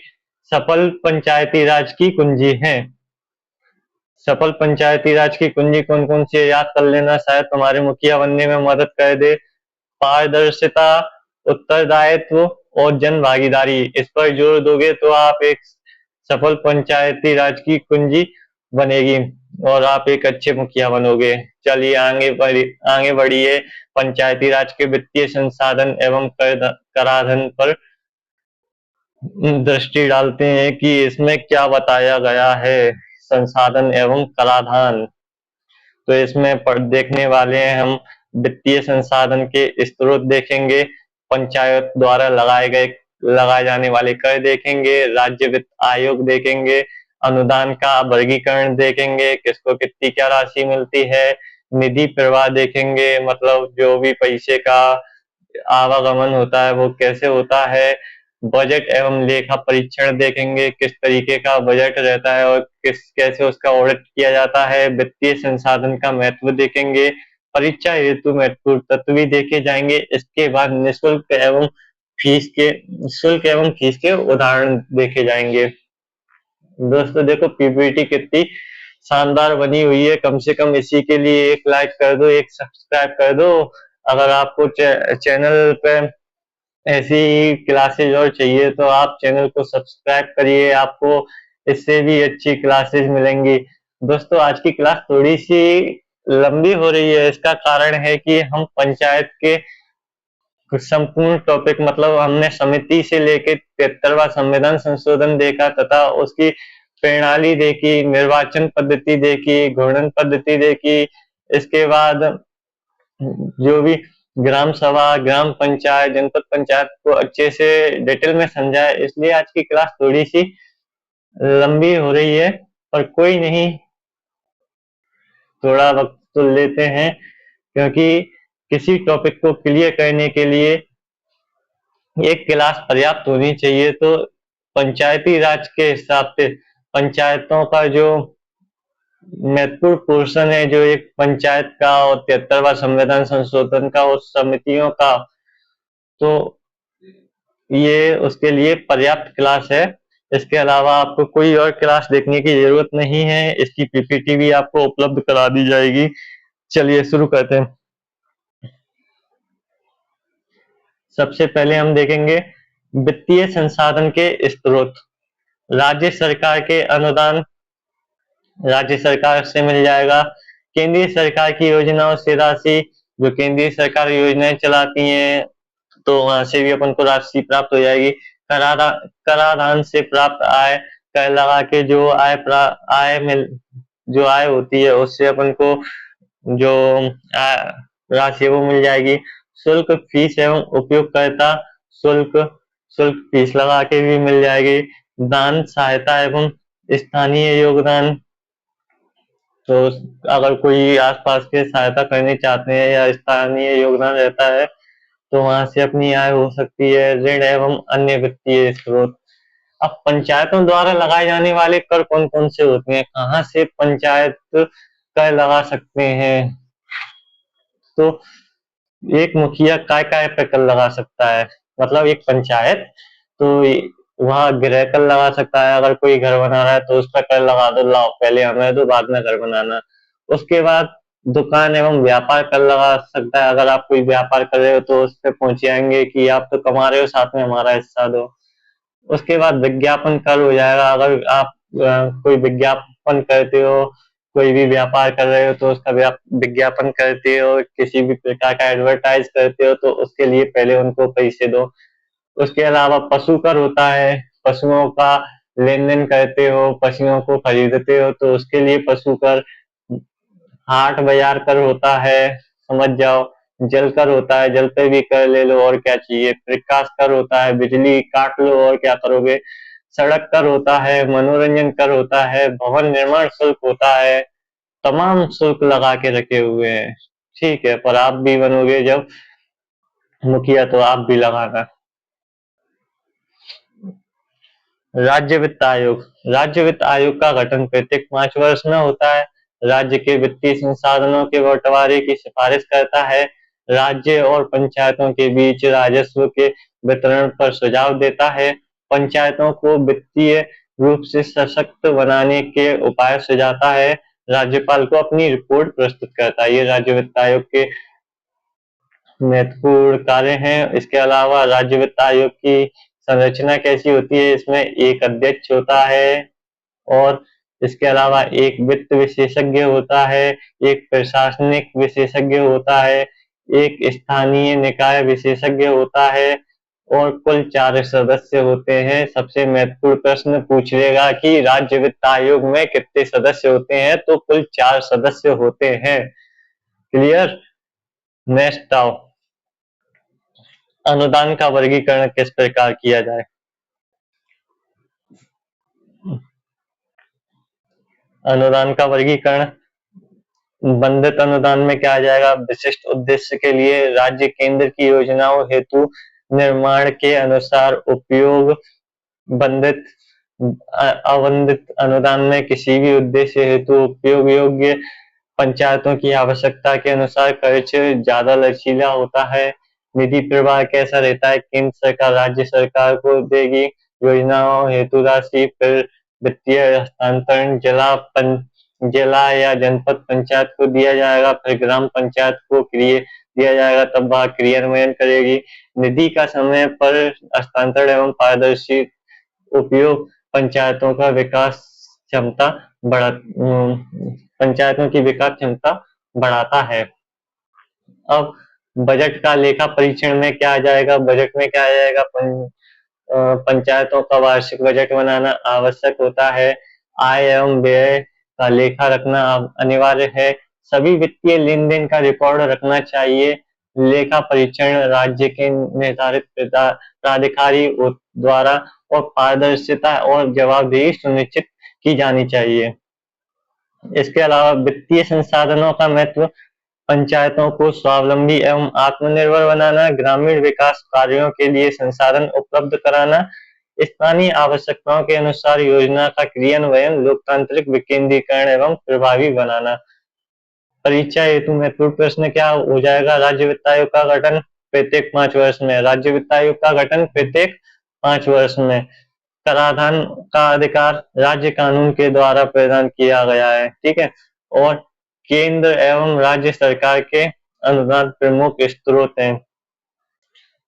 सफल पंचायती राज की कुंजी है। सफल पंचायती राज की कुंजी कौन कौन सी है, याद कर लेना, शायद तुम्हारे मुखिया बनने में मदद कर दे। पारदर्शिता, उत्तरदायित्व और जन भागीदारी, इस पर जोर दोगे तो आप एक सफल पंचायती राज की कुंजी बनेगी और आप एक अच्छे मुखिया बनोगे। चलिए आगे बढ़िए। पंचायती राज के वित्तीय संसाधन एवं कराधान पर दृष्टि डालते हैं कि इसमें क्या बताया गया है। संसाधन एवं कराधान, तो इसमें देखने वाले हैं हम वित्तीय संसाधन के स्रोत देखेंगे, पंचायत द्वारा लगाए जाने वाले कर देखेंगे, राज्य वित्त आयोग देखेंगे, अनुदान का वर्गीकरण देखेंगे, किसको कितनी क्या राशि मिलती है, निधि प्रवाह देखेंगे, मतलब जो भी पैसे का आवागमन होता है वो कैसे होता है, बजट एवं लेखा परीक्षण देखेंगे, किस तरीके का बजट रहता है और कैसे उसका ऑडिट किया जाता है, वित्तीय संसाधन का महत्व देखेंगे, परीक्षा हेतु महत्वपूर्ण तत्व भी देखे जाएंगे। इसके बाद निःशुल्क एवं फीस के उदाहरण देखे जाएंगे। दोस्तों देखो पीपीटी कितनी शानदार बनी हुई है, कम से कम इसी के लिए एक लाइक कर दो, एक सब्सक्राइब कर दो। अगर आपको चैनल पे ऐसी क्लासेज और चाहिए तो आप चैनल को सब्सक्राइब करिए, आपको इससे भी अच्छी क्लासेज मिलेंगी। दोस्तों आज की क्लास थोड़ी सी लंबी हो रही है, इसका कारण है कि हम पंचायत के संपूर्ण टॉपिक, मतलब हमने समिति से लेकर 73वां संविधान संशोधन देखा तथा उसकी प्रणाली देखी, निर्वाचन पद्धति देखी, घूर्णन पद्धति देखी, इसके बाद जो भी ग्राम सभा, ग्राम पंचायत, जनपद पंचायत को अच्छे से डिटेल में समझा है। इसलिए आज की क्लास थोड़ी सी लंबी हो रही है, पर कोई नहीं, थोड़ा वक्त तो लेते हैं, क्योंकि किसी टॉपिक को क्लियर करने के लिए एक क्लास पर्याप्त होनी चाहिए। तो पंचायती राज के हिसाब से पंचायतों का जो महत्वपूर्ण पोर्शन है, जो एक पंचायत का और 73वां संविधान संशोधन का और समितियों का, तो ये उसके लिए पर्याप्त क्लास है। इसके अलावा आपको कोई और क्लास देखने की जरूरत नहीं है, इसकी पीपीटी भी आपको उपलब्ध करा दी जाएगी। चलिए शुरू करते हैं। सबसे पहले हम देखेंगे वित्तीय संसाधन के स्रोत। राज्य सरकार के अनुदान राज्य सरकार से मिल जाएगा। केंद्रीय सरकार की योजनाओं से राशि, जो केंद्रीय सरकार योजनाएं चलाती हैं तो वहां से भी अपन को राशि प्राप्त हो जाएगी। करारा कराधान से प्राप्त आय, कर लगा के जो आय में जो आय होती है उससे अपन को जो राशि है वो मिल जाएगी। शुल्क, फीस एवं उपयोगकर्ता शुल्क, शुल्क फीस लगा के भी मिल जाएगी। दान, सहायता एवं स्थानीय योगदान, तो अगर कोई आसपास के सहायता करनी चाहते हैं या स्थानीय योगदान रहता है तो वहां से अपनी आय हो सकती है। ऋण एवं अन्य वित्तीय स्रोत। अब पंचायतों द्वारा लगाए जाने वाले कर कौन कौन से होते हैं, कहाँ से पंचायत कर लगा सकते हैं, तो एक मुखिया काय काय पे कर लगा सकता है, मतलब एक पंचायत तो वहाँ गृह कर लगा सकता है। अगर कोई घर बना रहा है तो उस पर कर लगा दो, लाओ पहले हमें दो बाद में घर बनाना। उसके बाद दुकान एवं व्यापार कर लगा सकता है, अगर आप कोई व्यापार कर रहे हो तो उस पर पहुंच जाएंगे कि आप तो कमा रहे हो, साथ में हमारा हिस्सा दो। उसके बाद विज्ञापन कर हो जाएगा, अगर आप कोई विज्ञापन करते हो, कोई भी व्यापार कर रहे हो तो उसका विज्ञापन करते हो, किसी भी प्रकार का एडवर्टाइज करते हो तो उसके लिए पहले उनको पैसे दो। उसके अलावा पशु कर होता है, पशुओं का लेन देन करते हो, पशुओं को खरीदते हो तो उसके लिए पशु कर। हाट बाजार कर होता है, समझ जाओ। जल कर होता है, जल पे भी कर ले लो और क्या चाहिए। प्रकाश कर होता है, बिजली काट लो और क्या करोगे। सड़क कर होता है, मनोरंजन कर होता है, भवन निर्माण शुल्क होता है। तमाम शुल्क लगा के रखे हुए हैं, ठीक है। पर आप भी बनोगे जब मुखिया तो आप भी लगाना। राज्य वित्त आयोग। राज्य वित्त आयोग का गठन प्रत्येक 5 वर्ष में होता है। राज्य के वित्तीय संसाधनों के बंटवारे की सिफारिश करता है। राज्य और पंचायतों के बीच राजस्व के वितरण पर सुझाव देता है। पंचायतों को वित्तीय रूप से सशक्त बनाने के उपाय सुझाता है। राज्यपाल को अपनी रिपोर्ट प्रस्तुत करता है। ये राज्य वित्त आयोग के महत्वपूर्ण कार्य हैं। इसके अलावा राज्य वित्त आयोग की संरचना कैसी होती है, इसमें एक अध्यक्ष होता है और इसके अलावा एक वित्त विशेषज्ञ होता है, एक प्रशासनिक विशेषज्ञ होता है, एक स्थानीय निकाय विशेषज्ञ होता है और कुल 4 सदस्य होते हैं। सबसे महत्वपूर्ण प्रश्न पूछ लेगा कि राज्य वित्त आयोग में कितने सदस्य होते हैं, तो कुल 4 सदस्य होते हैं। क्लियर। नेक्स्ट आओ, अनुदान का वर्गीकरण किस प्रकार किया जाए। अनुदान का वर्गीकरण, बंधित अनुदान में क्या आ जाएगा, विशिष्ट उद्देश्य के लिए राज्य केंद्र की योजनाओं हेतु निर्माण के अनुसार उपयोग। बंधित आवंटित अनुदान में किसी भी उद्देश्य हेतु उपयोग योग्य। पंचायतों की आवश्यकता के अनुसार खर्च ज्यादा लचीला होता है। निधि प्रवाह कैसा रहता है, केंद्र सरकार राज्य सरकार को देगी योजनाओं हेतु राशि, फिर वित्तीय हस्तांतरण जिला या जनपद पंचायत को दिया जाएगा, फिर ग्राम पंचायत को दिया जाएगा, तब वह क्रियान्वयन करेगी। निधि का समय पर हस्तांतरण एवं पारदर्शी उपयोग पंचायतों का विकास क्षमता बढ़ा पंचायतों की विकास क्षमता बढ़ाता है। अब बजट का लेखा परीक्षण में क्या आ जाएगा, बजट में क्या आ जाएगा, पंचायतों का वार्षिक बजट बनाना आवश्यक होता है। आय एवं व्यय का लेखा रखना अनिवार्य है। सभी वित्तीय लेन देन का रिकॉर्ड रखना चाहिए। लेखा परीक्षण राज्य के निर्धारित प्राधिकारी द्वारा और पारदर्शिता और जवाबदेही सुनिश्चित की जानी चाहिए। इसके अलावा वित्तीय संसाधनों का महत्व, पंचायतों को स्वावलंबी एवं आत्मनिर्भर बनाना, ग्रामीण विकास कार्यों के लिए संसाधन उपलब्ध कराना, स्थानीय आवश्यकताओं के अनुसार योजना का क्रियान्वयन, लोकतांत्रिक विकेंद्रीकरण एवं प्रभावी बनाना। परीक्षा हेतु महत्वपूर्ण प्रश्न क्या हो जाएगा, राज्य वित्त आयोग का गठन प्रत्येक 5 वर्ष में। राज्य वित्त आयोग का गठन प्रत्येक 5 वर्ष में। कराधान का अधिकार राज्य कानून के द्वारा प्रदान किया गया है, ठीक है। और केंद्र एवं राज्य सरकार के अनुदान प्रमुख स्रोत हैं।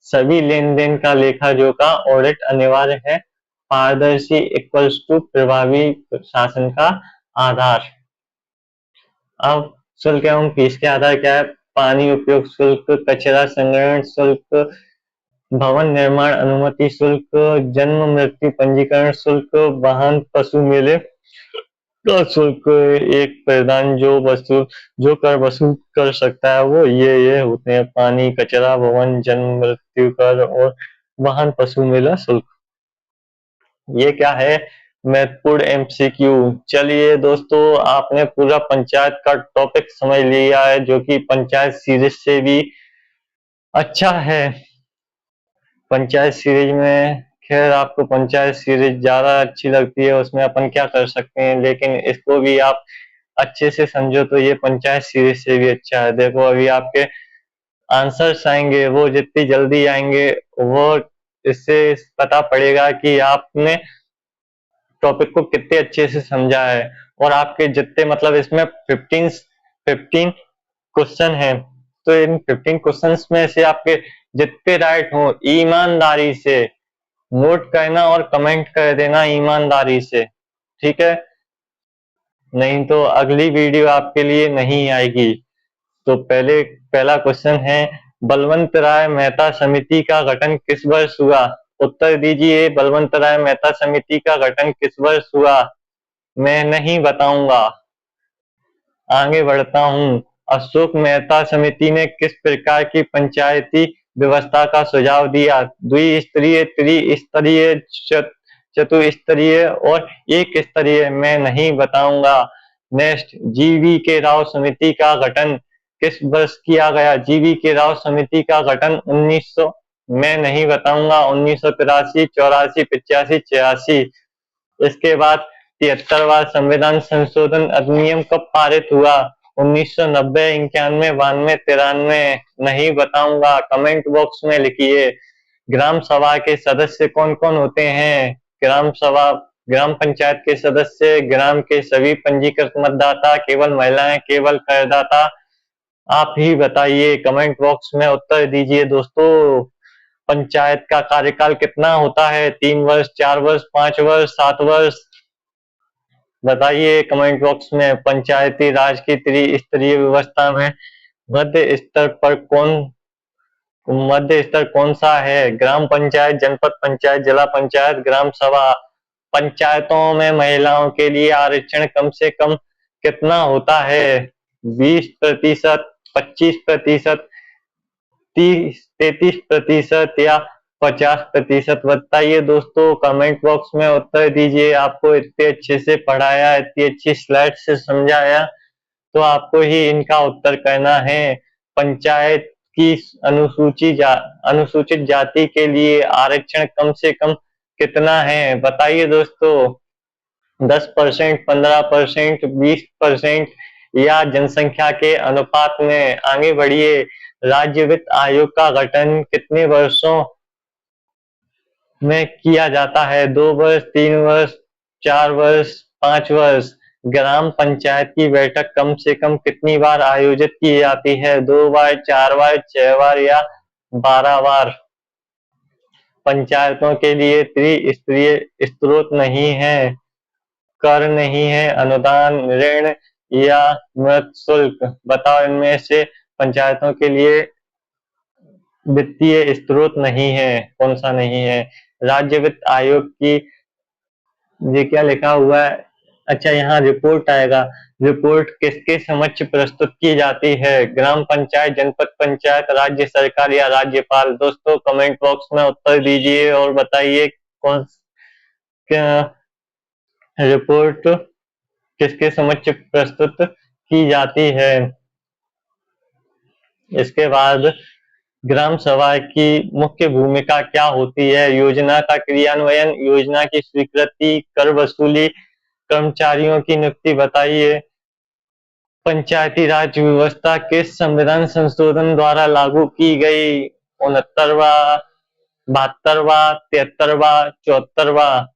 सभी लेन देन का लेखा जोखा ऑडिट अनिवार्य है। पारदर्शी इक्वल्स टू प्रभावी शासन का आधार। अब शुल्क एवं फीस के आधार क्या है, पानी उपयोग शुल्क, कचरा संग्रहण शुल्क, भवन निर्माण अनुमति शुल्क, जन्म मृत्यु पंजीकरण शुल्क, वाहन पशु मेले का शुल्क। एक प्रदान जो कर वसूल कर सकता है वो ये होते हैं: पानी, कचरा, भवन, जन्म मृत्यु कर और वाहन पशु मेला शुल्क। ये क्या है? महत्वपूर्ण एमसीक्यू। चलिए दोस्तों, आपने पूरा पंचायत का टॉपिक समझ लिया है, जो कि पंचायत सीरीज से भी अच्छा है। पंचायत सीरीज में खैर आपको पंचायत सीरीज ज्यादा अच्छी लगती है, उसमें अपन क्या कर सकते हैं, लेकिन इसको भी आप अच्छे से समझो तो ये पंचायत सीरीज से भी अच्छा है। देखो अभी आपके आंसर्स आएंगे, वो जितनी जल्दी आएंगे वो इससे पता पड़ेगा कि आपने टॉपिक को कितने अच्छे से समझा है। और आपके जितने मतलब इसमें 15 क्वेश्चन है, तो इन 15 क्वेश्चंस में से आपके जितने राइट हो ईमानदारी से नोट करना और कमेंट कर देना ईमानदारी से, ठीक है? नहीं तो अगली वीडियो आपके लिए नहीं आएगी। तो पहला क्वेश्चन है, बलवंत राय मेहता समिति का गठन किस वर्ष हुआ? उत्तर दीजिए, बलवंत राय मेहता समिति का गठन किस वर्ष हुआ? मैं नहीं बताऊंगा। आगे बढ़ता हूँ। अशोक मेहता समिति ने किस प्रकार की पंचायती व्यवस्था का सुझाव दिया? द्विस्तरीय, त्रिस्तरीय, चतुस्तरीय और एक स्तरीय? मैं नहीं बताऊंगा। नेक्स्ट, जीवी के राव समिति का गठन किस वर्ष किया गया? जीवी के राव समिति का गठन 1900। मैं नहीं बताऊंगा। 1983, 84, 85, 86। इसके बाद 73वां संविधान संशोधन अधिनियम कब पारित हुआ? 1990, 91, 92, 93? नहीं बताऊंगा। कमेंट बॉक्स में लिखिए। ग्राम सभा के सदस्य कौन कौन होते हैं? ग्राम पंचायत के सदस्य ग्राम के सभी पंजीकृत मतदाता, केवल महिलाएं, केवल करदाता? आप ही बताइए, कमेंट बॉक्स में उत्तर दीजिए दोस्तों। पंचायत का कार्यकाल कितना होता है? 3 वर्ष, 4 वर्ष, 5 वर्ष, 7 वर्ष? बताइए कमेंट बॉक्स में। पंचायती राज की त्रिस्तरीय व्यवस्था में मध्य स्तर पर मध्य स्तर कौन सा है? ग्राम पंचायत, जनपद पंचायत, जिला पंचायत, ग्राम सभा? पंचायतों में महिलाओं के लिए आरक्षण कम से कम कितना होता है? 20%, 25%, 33% या 50%? बताइए दोस्तों, कमेंट बॉक्स में उत्तर दीजिए। आपको इतने अच्छे से पढ़ाया, इतनी अच्छी स्लाइड से समझाया, तो आपको ही इनका उत्तर करना है। पंचायत की अनुसूचित जाति के लिए आरक्षण कम से कम कितना है? बताइए दोस्तों। 10%, 15%, 20% या जनसंख्या के अनुपात में? आगे बढ़िए। राज्य वित्त आयोग का गठन कितने वर्षों में किया जाता है? 2 वर्ष, 3 वर्ष, 4 वर्ष, 5 वर्ष? ग्राम पंचायत की बैठक कम से कम कितनी बार आयोजित की जाती है? 2 बार, 4 बार, 6 बार या 12 बार? पंचायतों के लिए त्रिस्तरीय स्रोत नहीं है, कर नहीं है, अनुदान, ऋण या मृत शुल्क? बताओ इनमें से पंचायतों के लिए वित्तीय स्रोत नहीं है, कौन सा नहीं है? राज्य वित्त आयोग की ये क्या लिखा हुआ है? अच्छा, यहाँ रिपोर्ट आएगा। रिपोर्ट किसके समक्ष प्रस्तुत की जाती है? ग्राम पंचायत, जनपद पंचायत, राज्य सरकार या राज्यपाल? दोस्तों कमेंट बॉक्स में उत्तर दीजिए और बताइए कौन रिपोर्ट किसके समक्ष प्रस्तुत की जाती है। इसके बाद ग्राम सभा की मुख्य भूमिका क्या होती है? योजना का क्रियान्वयन, योजना की स्वीकृति, कर वसूली, कर्मचारियों की नियुक्ति? बताइए। पंचायती राज व्यवस्था किस संविधान संशोधन द्वारा लागू की गई? 69वां, 72वां, 73वां, 74वां?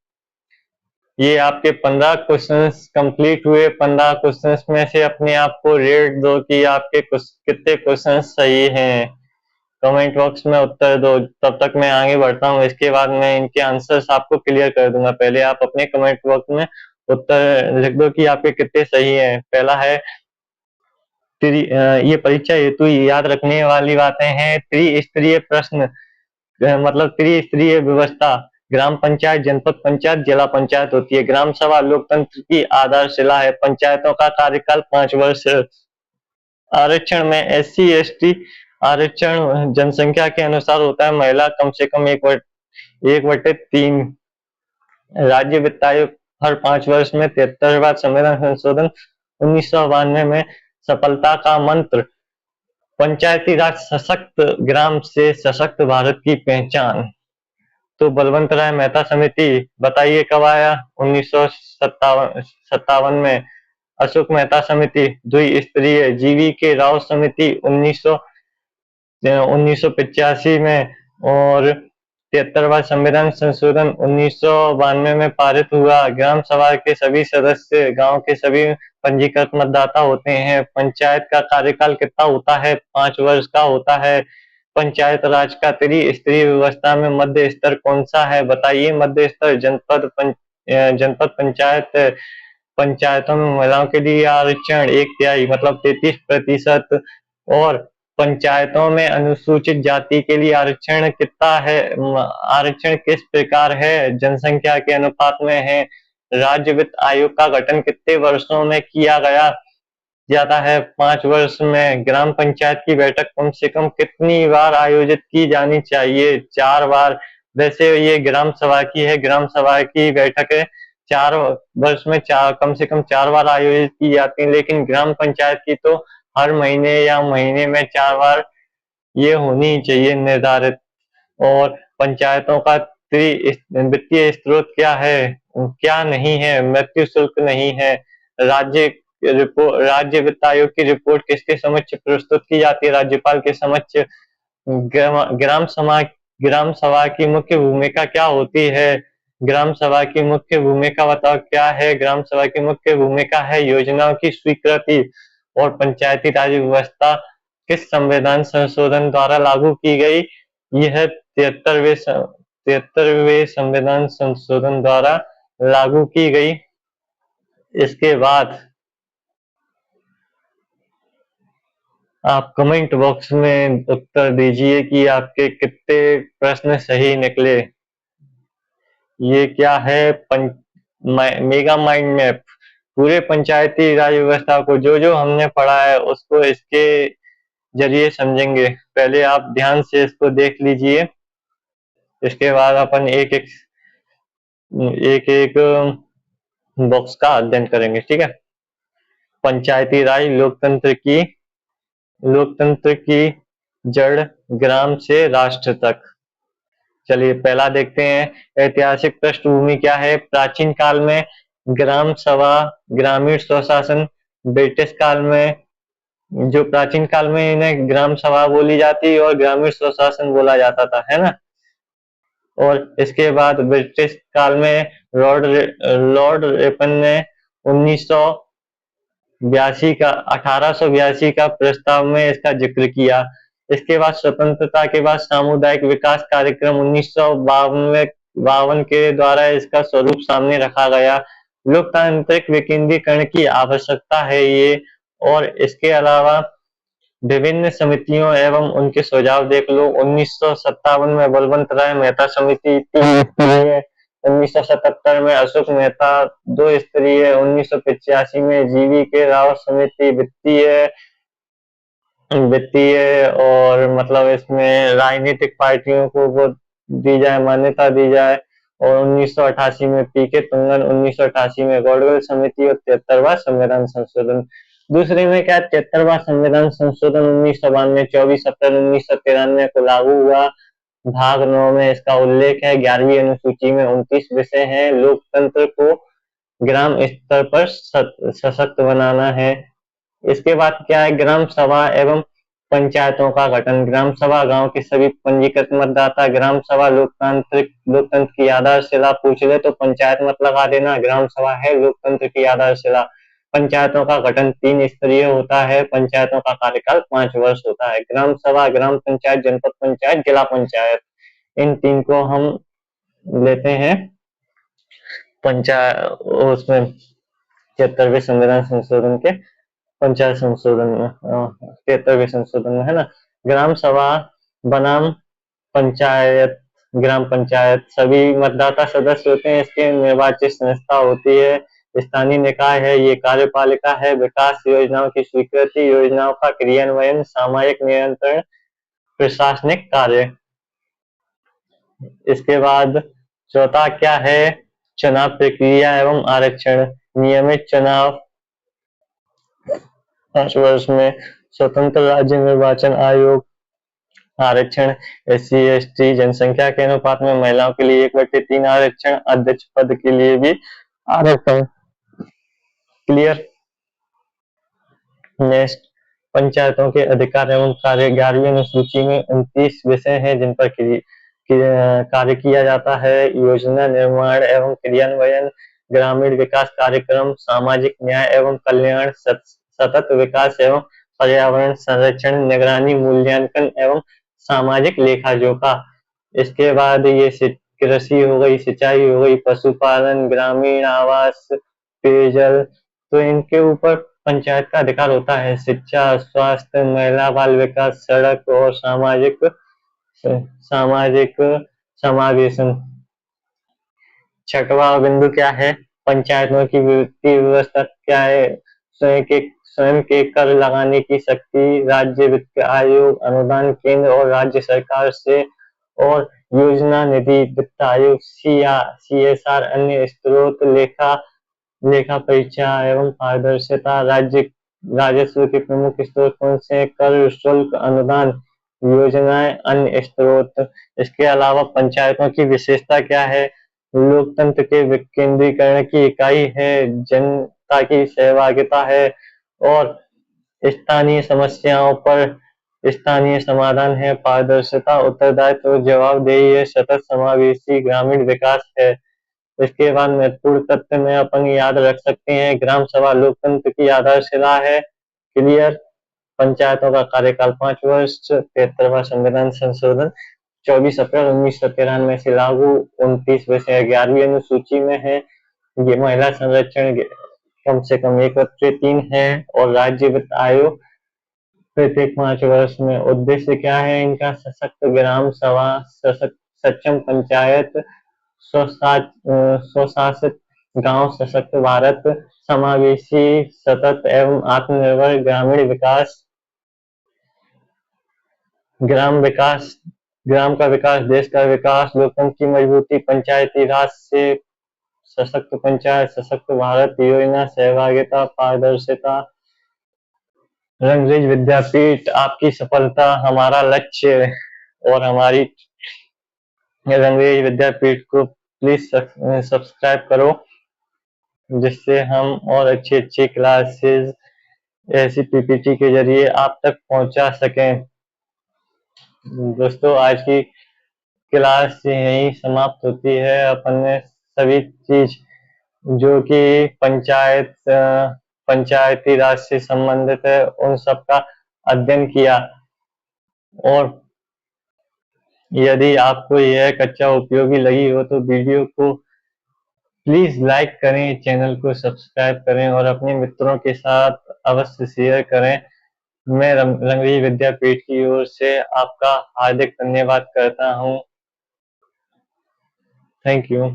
ये आपके 15 क्वेश्चंस कंप्लीट हुए। 15 क्वेश्चंस में से अपने आप को रेट दो कि आपके कितने क्वेश्चंस सही हैं। कमेंट बॉक्स में उत्तर दो। तब तक मैं आगे बढ़ता हूँ, इसके बाद मैं इनके आंसर्स आपको क्लियर कर दूंगा। पहले आप अपने कमेंट बॉक्स में उत्तर लिख दो कि आपके कितने सही हैं। पहला है, ये परीक्षा हेतु याद रखने वाली बातें हैं। त्रिस्तरीय प्रश्न मतलब त्रिस्तरीय व्यवस्था, ग्राम पंचायत, जनपद पंचायत, जिला पंचायत होती है। ग्राम सभा लोकतंत्र की आधारशिला है। पंचायतों का कार्यकाल 5 वर्ष है। आरक्षण में एससी एसटी आरक्षण जनसंख्या के अनुसार होता है। महिला कम से कम 1/3। राज्य वित्त आयोग हर 5 वर्ष में 73वां संविधान संशोधन 1992 में सफलता का मंत्र, पंचायती राज सशक्त ग्राम से सशक्त भारत की पहचान। तो बलवंत राय मेहता समिति बताइए कब आया? 1957 में। अशोक मेहता समिति द्विस्तरीय। जीवी के राव समिति 1985 में। और 73वां संविधान संशोधन 1992 में पारित हुआ। ग्राम सभा के सभी सदस्य गांव के सभी पंजीकृत मतदाता होते हैं। पंचायत का कार्यकाल कितना होता है? 5 वर्ष का होता है। पंचायत राज का त्रिस्तरीय व्यवस्था में मध्य स्तर कौन सा है? बताइए मध्य स्तर। जनपद पंचायत। पंचायतों में महिलाओं के लिए आरक्षण 1/3 मतलब 33%। और पंचायतों में अनुसूचित जाति के लिए आरक्षण कितना है? आरक्षण किस प्रकार है? जनसंख्या के अनुपात में है। राज्य वित्त आयोग का गठन कितने वर्षों में किया गया जाता है? 5 वर्ष में। ग्राम पंचायत की बैठक कम से कम कितनी बार आयोजित की जानी चाहिए? 4 बार। वैसे ये ग्राम सभा की है। ग्राम सभा की बैठक है 4 वर्ष में कम से कम 4 बार आयोजित की जाती है। लेकिन ग्राम पंचायत की तो हर महीने या महीने में 4 बार ये होनी ही चाहिए निर्धारित। और पंचायतों का वित्तीय स्रोत क्या है? क्या नहीं है? मृत्यु शुल्क नहीं है। राज्य वित्त आयोग की रिपोर्ट किसके समक्ष प्रस्तुत की जाती है? राज्यपाल के समक्ष। ग्राम सभा ग्राम सभा की मुख्य भूमिका क्या होती है? ग्राम सभा की मुख्य भूमिका बताओ क्या है? ग्राम सभा की मुख्य भूमिका है योजनाओं की स्वीकृति। और पंचायती राज व्यवस्था किस संविधान संशोधन द्वारा लागू की गई? यह 73वें संविधान संशोधन द्वारा लागू की गई। इसके बाद आप कमेंट बॉक्स में उत्तर दीजिए कि आपके कितने प्रश्न सही निकले। ये क्या है? Mega mind map. पूरे पंचायती राज व्यवस्था को जो जो हमने पढ़ा है उसको इसके जरिए समझेंगे। पहले आप ध्यान से इसको देख लीजिए। इसके बाद अपन एक एक बॉक्स का अध्ययन करेंगे। ठीक है। पंचायती राज लोकतंत्र की जड़ ग्राम से राष्ट्र तक। चलिए पहला देखते हैं। ऐतिहासिक पृष्ठभूमि क्या है? प्राचीन काल में ग्राम सभा, ग्रामीण स्वशासन। ब्रिटिश काल में, जो प्राचीन काल में इन्हें ग्राम सभा बोली जाती और ग्रामीण स्वशासन बोला जाता था, है ना। और इसके बाद ब्रिटिश काल में लॉर्ड रिपन ने 1882 का प्रस्ताव में इसका जिक्र किया। इसके बाद स्वतंत्रता के बाद सामुदायिक विकास कार्यक्रम 1952 के द्वारा इसका स्वरूप सामने रखा गया। लोकतांत्रिक विकेंद्रीकरण की आवश्यकता है ये। और इसके अलावा विभिन्न समितियों एवं उनके सुझाव देख लो। 1957 में बलवंत राय मेहता समिति 3 स्तरीय। 1977 में अशोक मेहता 2 स्तरीय। 1985 में जीवी के राव समिति वित्तीय और मतलब इसमें राजनीतिक पार्टियों को वो दी जाए, मान्यता दी जाए। और 1988 में पीके तुंगन। 1988 में गौडगल समिति। और 73वां संविधान संशोधन। दूसरे में क्या? 73वां संविधान संशोधन 1992 24 अप्रैल 1993 को लागू हुआ। भाग 9 में इसका उल्लेख है। 11वीं अनुसूची में 29 विषय हैं। लोकतंत्र को ग्राम स्तर पर सशक्त बनाना है। इसके बाद क्या है? ग्राम सभा एवं पंचायतों का गठन। ग्राम सभा गांव के सभी पंजीकृत मतदाता। ग्राम सभा लोकतंत्र की आधारशिला। पूछ ले तो पंचायत मत लगा देना, ग्राम सभा है लोकतंत्र की आधारशिला। पंचायतों का गठन 3 स्तरीय होता है। पंचायतों का कार्यकाल 5 वर्ष होता है। ग्राम सभा, ग्राम पंचायत, जनपद पंचायत, जिला पंचायत, इन 3 को हम लेते हैं पंचायत उसमें 73वें संविधान संशोधन के पंचायत संशोधन में, 73वें संशोधन में, है ना। ग्राम सभा बनाम पंचायत, ग्राम पंचायत सभी मतदाता सदस्य होते हैं। इसके निर्वाचित संस्था होती है। स्थानीय निकाय है, ये कार्यपालिका है। विकास योजनाओं की स्वीकृति, योजनाओं का क्रियान्वयन, सामाजिक नियंत्रण, प्रशासनिक कार्य। इसके बाद चौथा क्या है, चुनाव प्रक्रिया एवं आरक्षण। नियमित चुनाव 5 वर्ष में, स्वतंत्र राज्य निर्वाचन आयोग, आरक्षण SC/ST जनसंख्या के अनुपात में महिलाओं के लिए 1/3 आरक्षण, अध्यक्ष पद के लिए भी आरक्षण। क्लियर। नेक्स्ट, पंचायतों के अधिकार एवं कार्य। 11वीं अनुसूची में 29 विषय हैं जिन पर कार्य किया जाता है। योजना निर्माण एवं क्रियान्वयन, ग्रामीण विकास कार्यक्रम, सामाजिक न्याय एवं कल्याण, सतत विकास एवं पर्यावरण संरक्षण, निगरानी, मूल्यांकन एवं सामाजिक लेखा जोखा। इसके बाद ये कृषि हो गई, सिंचाई हो गई, पशुपालन, ग्रामीण आवास, पेयजल। तो इनके ऊपर पंचायत का अधिकार होता है। शिक्षा, स्वास्थ्य, महिला बाल विकास, सड़क और सामाजिक समावेशन। छठवां बिंदु क्या है, पंचायतों की वित्तीय व्यवस्था क्या है। स्वयं के कर लगाने की शक्ति, राज्य वित्त आयोग, अनुदान केंद्र और राज्य सरकार से, और योजना निधि, वित्त आयोग, CSR, अन्य स्रोत, लेखा परीक्षा एवं पारदर्शिता। राजस्व के प्रमुख स्रोत कौन से, कर, शुल्क, अनुदान, योजनाएं, अन्य स्रोत। इसके अलावा पंचायतों की विशेषता क्या है, लोकतंत्र के विकेंद्रीकरण की इकाई है, जनता की सहभागिता है, और स्थानीय समस्याओं पर स्थानीय समाधान है, पारदर्शिता, उत्तरदायित्व और जवाबदेही है, सतत समावेशी ग्रामीण विकास है। इसके बाद महत्वपूर्ण तथ्य में अपन याद रख सकते हैं, ग्राम सभा लोकतंत्र की आधारशिला है। क्लियर। पंचायतों का कार्यकाल 5 वर्ष। 73वां संविधान संशोधन 24 अप्रैल 1993 से लागू। 29 विषय 11वीं अनुसूची में है। ये महिला संरक्षण कम से कम 1/3 है, और राज्य वित्त आयोग प्रत्येक 5 वर्ष में। उद्देश्य क्या है इनका, सशक्त ग्राम सभा, सक्षम पंचायत, स्वशासित गांव, सशक्त भारत, समावेशी, सतत एवं आत्मनिर्भर ग्रामीण विकास। ग्राम का विकास, देश का विकास, लोकतंत्र की मजबूती, पंचायती राज से सशक्त पंचायत, सशक्त भारत, योजना, सहभागिता, पारदर्शिता। रंगरेज विद्यापीठ, आपकी सफलता हमारा लक्ष्य। और हमारी रंगरेज विद्यापीठ को प्लीज सब्सक्राइब करो, जिससे हम और अच्छी क्लासेस ऐसी PPT के जरिए आप तक पहुंचा सकें। दोस्तों, आज की क्लास यहीं समाप्त होती है। अपन ने सभी चीज जो कि पंचायती राज से संबंधित है उन सब का अध्ययन किया। और यदि आपको यह कक्षा उपयोगी लगी हो तो वीडियो को प्लीज लाइक करें, चैनल को सब्सक्राइब करें और अपने मित्रों के साथ अवश्य शेयर करें। मैं रंगरेज विद्यापीठ की ओर से आपका हार्दिक धन्यवाद करता हूं। Thank you.